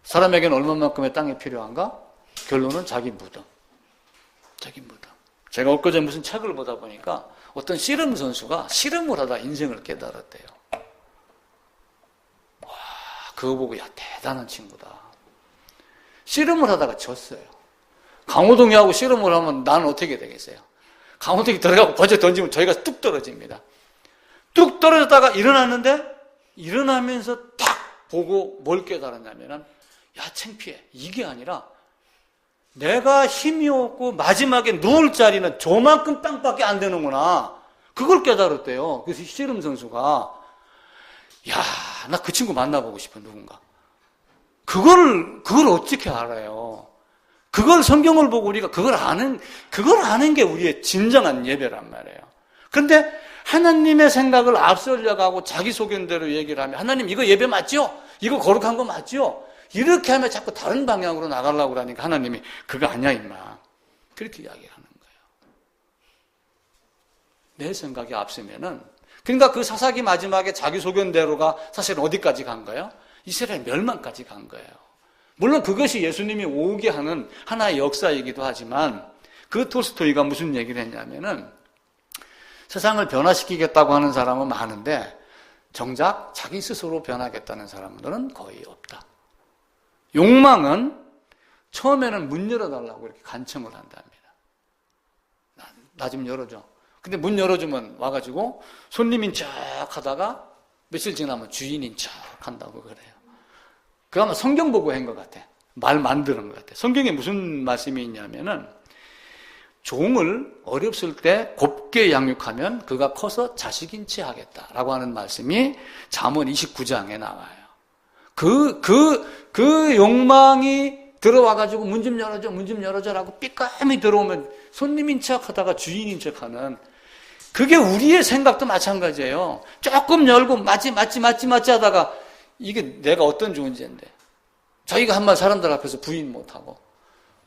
사람에게는 얼마만큼의 땅이 필요한가? 결론은 자기 무덤. 자기 무덤. 제가 엊그제 무슨 책을 보다 보니까 어떤 씨름 선수가 씨름을 하다 인생을 깨달았대요. 와, 그거 보고 야 대단한 친구다. 씨름을 하다가 졌어요. 강호동이하고 씨름을 하면 나는 어떻게 되겠어요? 강호동이 들어가고 번쩍 던지면 저희가 뚝 떨어집니다. 뚝 떨어졌다가 일어났는데 일어나면서 딱 보고 뭘 깨달았냐면은 야 창피해. 이게 아니라 내가 힘이 없고 마지막에 누울 자리는 저만큼 땅밖에 안 되는구나. 그걸 깨달았대요. 그래서 씨름 선수가 야, 나 그 친구 만나보고 싶어 누군가. 그걸 어떻게 알아요? 그걸 성경을 보고 우리가 그걸 아는 게 우리의 진정한 예배란 말이에요. 그런데 하나님의 생각을 앞서려가고 자기 소견대로 얘기를 하면 하나님 이거 예배 맞죠? 이거 거룩한 거 맞죠? 이렇게 하면 자꾸 다른 방향으로 나가려고 그러니까 하나님이 그거 아니야 임마. 그렇게 이야기를 하는 거예요. 내 생각이 앞서면은 그러니까 그 사사기 마지막에 자기 소견대로가 사실 어디까지 간 거예요? 이스라엘 멸망까지 간 거예요. 물론 그것이 예수님이 오게 하는 하나의 역사이기도 하지만 그 톨스토이가 무슨 얘기를 했냐면은 세상을 변화시키겠다고 하는 사람은 많은데 정작 자기 스스로 변하겠다는 사람들은 거의 없다. 욕망은 처음에는 문 열어달라고 이렇게 간청을 한답니다. 나 좀 열어줘. 근데 문 열어주면 와가지고 손님인 척 하다가 며칠 지나면 주인인 척 한다고 그래요. 그러면 성경 보고 한 것 같아. 말 만드는 것 같아. 성경에 무슨 말씀이 있냐면은 종을 어렸을 때 곱게 양육하면 그가 커서 자식인 채 하겠다라고 하는 말씀이 잠언 29장에 나와요. 그 욕망이 들어와가지고 문 좀 열어줘라고 삐까미 들어오면 손님인 척 하다가 주인인 척 하는 그게 우리의 생각도 마찬가지예요. 조금 열고 맞지 하다가 이게 내가 어떤 존재인데 자기가 한 말 사람들 앞에서 부인 못하고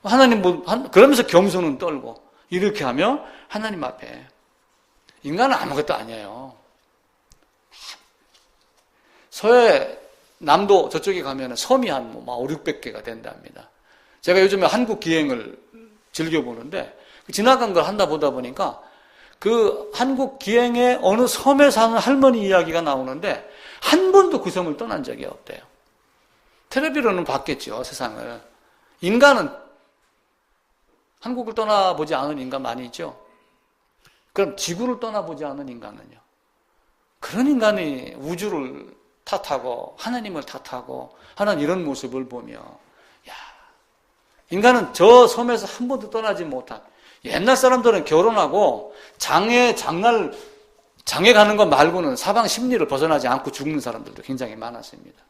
하나님 그러면서 겸손은 떨고 이렇게 하며 하나님 앞에 인간은 아무것도 아니에요. 서해 남도 저쪽에 가면 섬이 한 500-600개가 된답니다. 제가 요즘에 한국 기행을 즐겨보는데 지나간 걸 한다 보다 보니까 그 한국 기행의 어느 섬에 사는 할머니 이야기가 나오는데 한 번도 그 섬을 떠난 적이 없대요. 텔레비로는 봤겠죠, 세상을. 인간은 한국을 떠나보지 않은 인간 많이 있죠. 그럼 지구를 떠나보지 않은 인간은요. 그런 인간이 우주를 탓하고 하나님을 탓하고 하는 이런 모습을 보며 야, 인간은 저 섬에서 한 번도 떠나지 못한, 옛날 사람들은 결혼하고 장에 가는 것 말고는 사방 십리를 벗어나지 않고 죽는 사람들도 굉장히 많았습니다.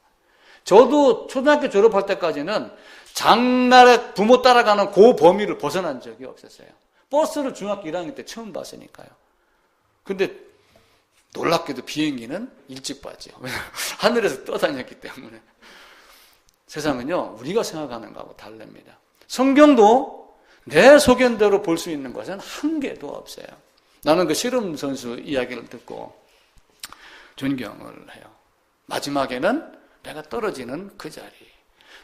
저도 초등학교 졸업할 때까지는 장날에 부모 따라가는 그 범위를 벗어난 적이 없었어요. 버스를 중학교 1학년 때 처음 봤으니까요. 근데 놀랍게도 비행기는 일찍 봤죠. 하늘에서 떠다녔기 때문에. 세상은요, 우리가 생각하는 것하고 다릅니다. 성경도 내 소견대로 볼 수 있는 것은 한 개도 없어요. 나는 그 씨름 선수 이야기를 듣고 존경을 해요. 마지막에는 내가 떨어지는 그 자리.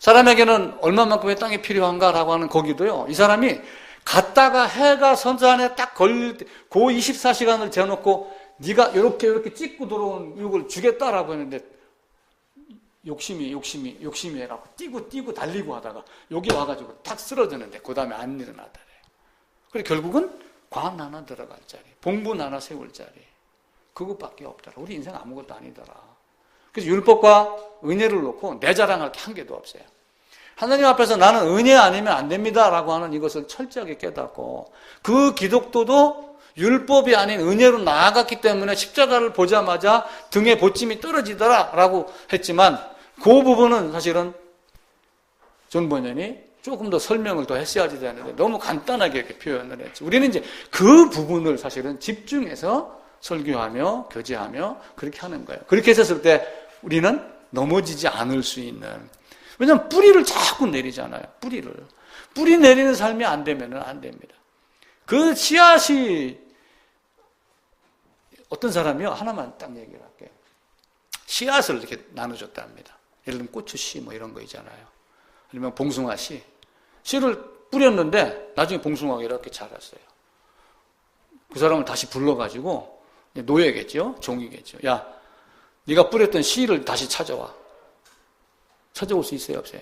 사람에게는 얼마만큼의 땅이 필요한가라고 하는 거기도요. 이 사람이 갔다가 해가 선산에 딱 걸릴 때 그 24시간을 재놓고 네가 이렇게 찍고 들어온 이걸 주겠다라고 했는데 욕심이 해갖고 뛰고 달리고 하다가 여기 와가지고 탁 쓰러졌는데 그 다음에 안 일어나더래요. 그래서 결국은 관 하나 들어갈 자리, 봉분 하나 세울 자리, 그것밖에 없더라. 우리 인생 아무것도 아니더라. 그래서 율법과 은혜를 놓고 내 자랑할 게 한 개도 없어요. 하나님 앞에서 나는 은혜 아니면 안 됩니다라고 하는 이것을 철저하게 깨닫고, 그 기독도도 율법이 아닌 은혜로 나아갔기 때문에 십자가를 보자마자 등에 보침이 떨어지더라라고 했지만, 그 부분은 사실은 존 번연이 조금 더 설명을 더 했어야지 되는데 너무 간단하게 이렇게 표현을 했지. 우리는 이제 그 부분을 사실은 집중해서 설교하며 교제하며 그렇게 하는 거예요. 그렇게 했을 때 우리는 넘어지지 않을 수 있는, 왜냐하면 뿌리를 자꾸 내리잖아요. 뿌리 내리는 삶이 안 되면 안 됩니다. 그 씨앗이, 어떤 사람이요, 하나만 딱 얘기를 할게요. 씨앗을 이렇게 나눠줬답니다. 예를 들면 고추씨 뭐 이런 거 있잖아요. 아니면 봉숭아씨. 씨를 뿌렸는데 나중에 봉숭아가 이렇게 자랐어요. 그 사람을 다시 불러가지고, 노예겠죠? 종이겠죠. 야, 네가 뿌렸던 씨를 다시 찾아와. 찾아올 수 있어요, 없어요?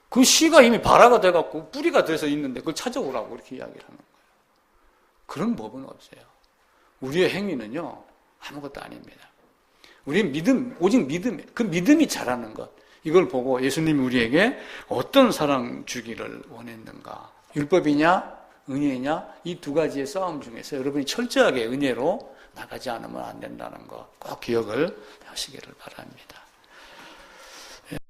그 씨가 이미 발화가 돼갖고 뿌리가 돼서 있는데 그걸 찾아오라고 이렇게 이야기를 하는 거예요. 그런 법은 없어요. 우리의 행위는요, 아무것도 아닙니다. 우리의 믿음, 오직 믿음, 그 믿음이 자라는 것, 이걸 보고 예수님이 우리에게 어떤 사랑 주기를 원했는가. 율법이냐 은혜냐, 이 두 가지의 싸움 중에서 여러분이 철저하게 은혜로 나가지 않으면 안 된다는 거 꼭 기억을 하시기를 바랍니다.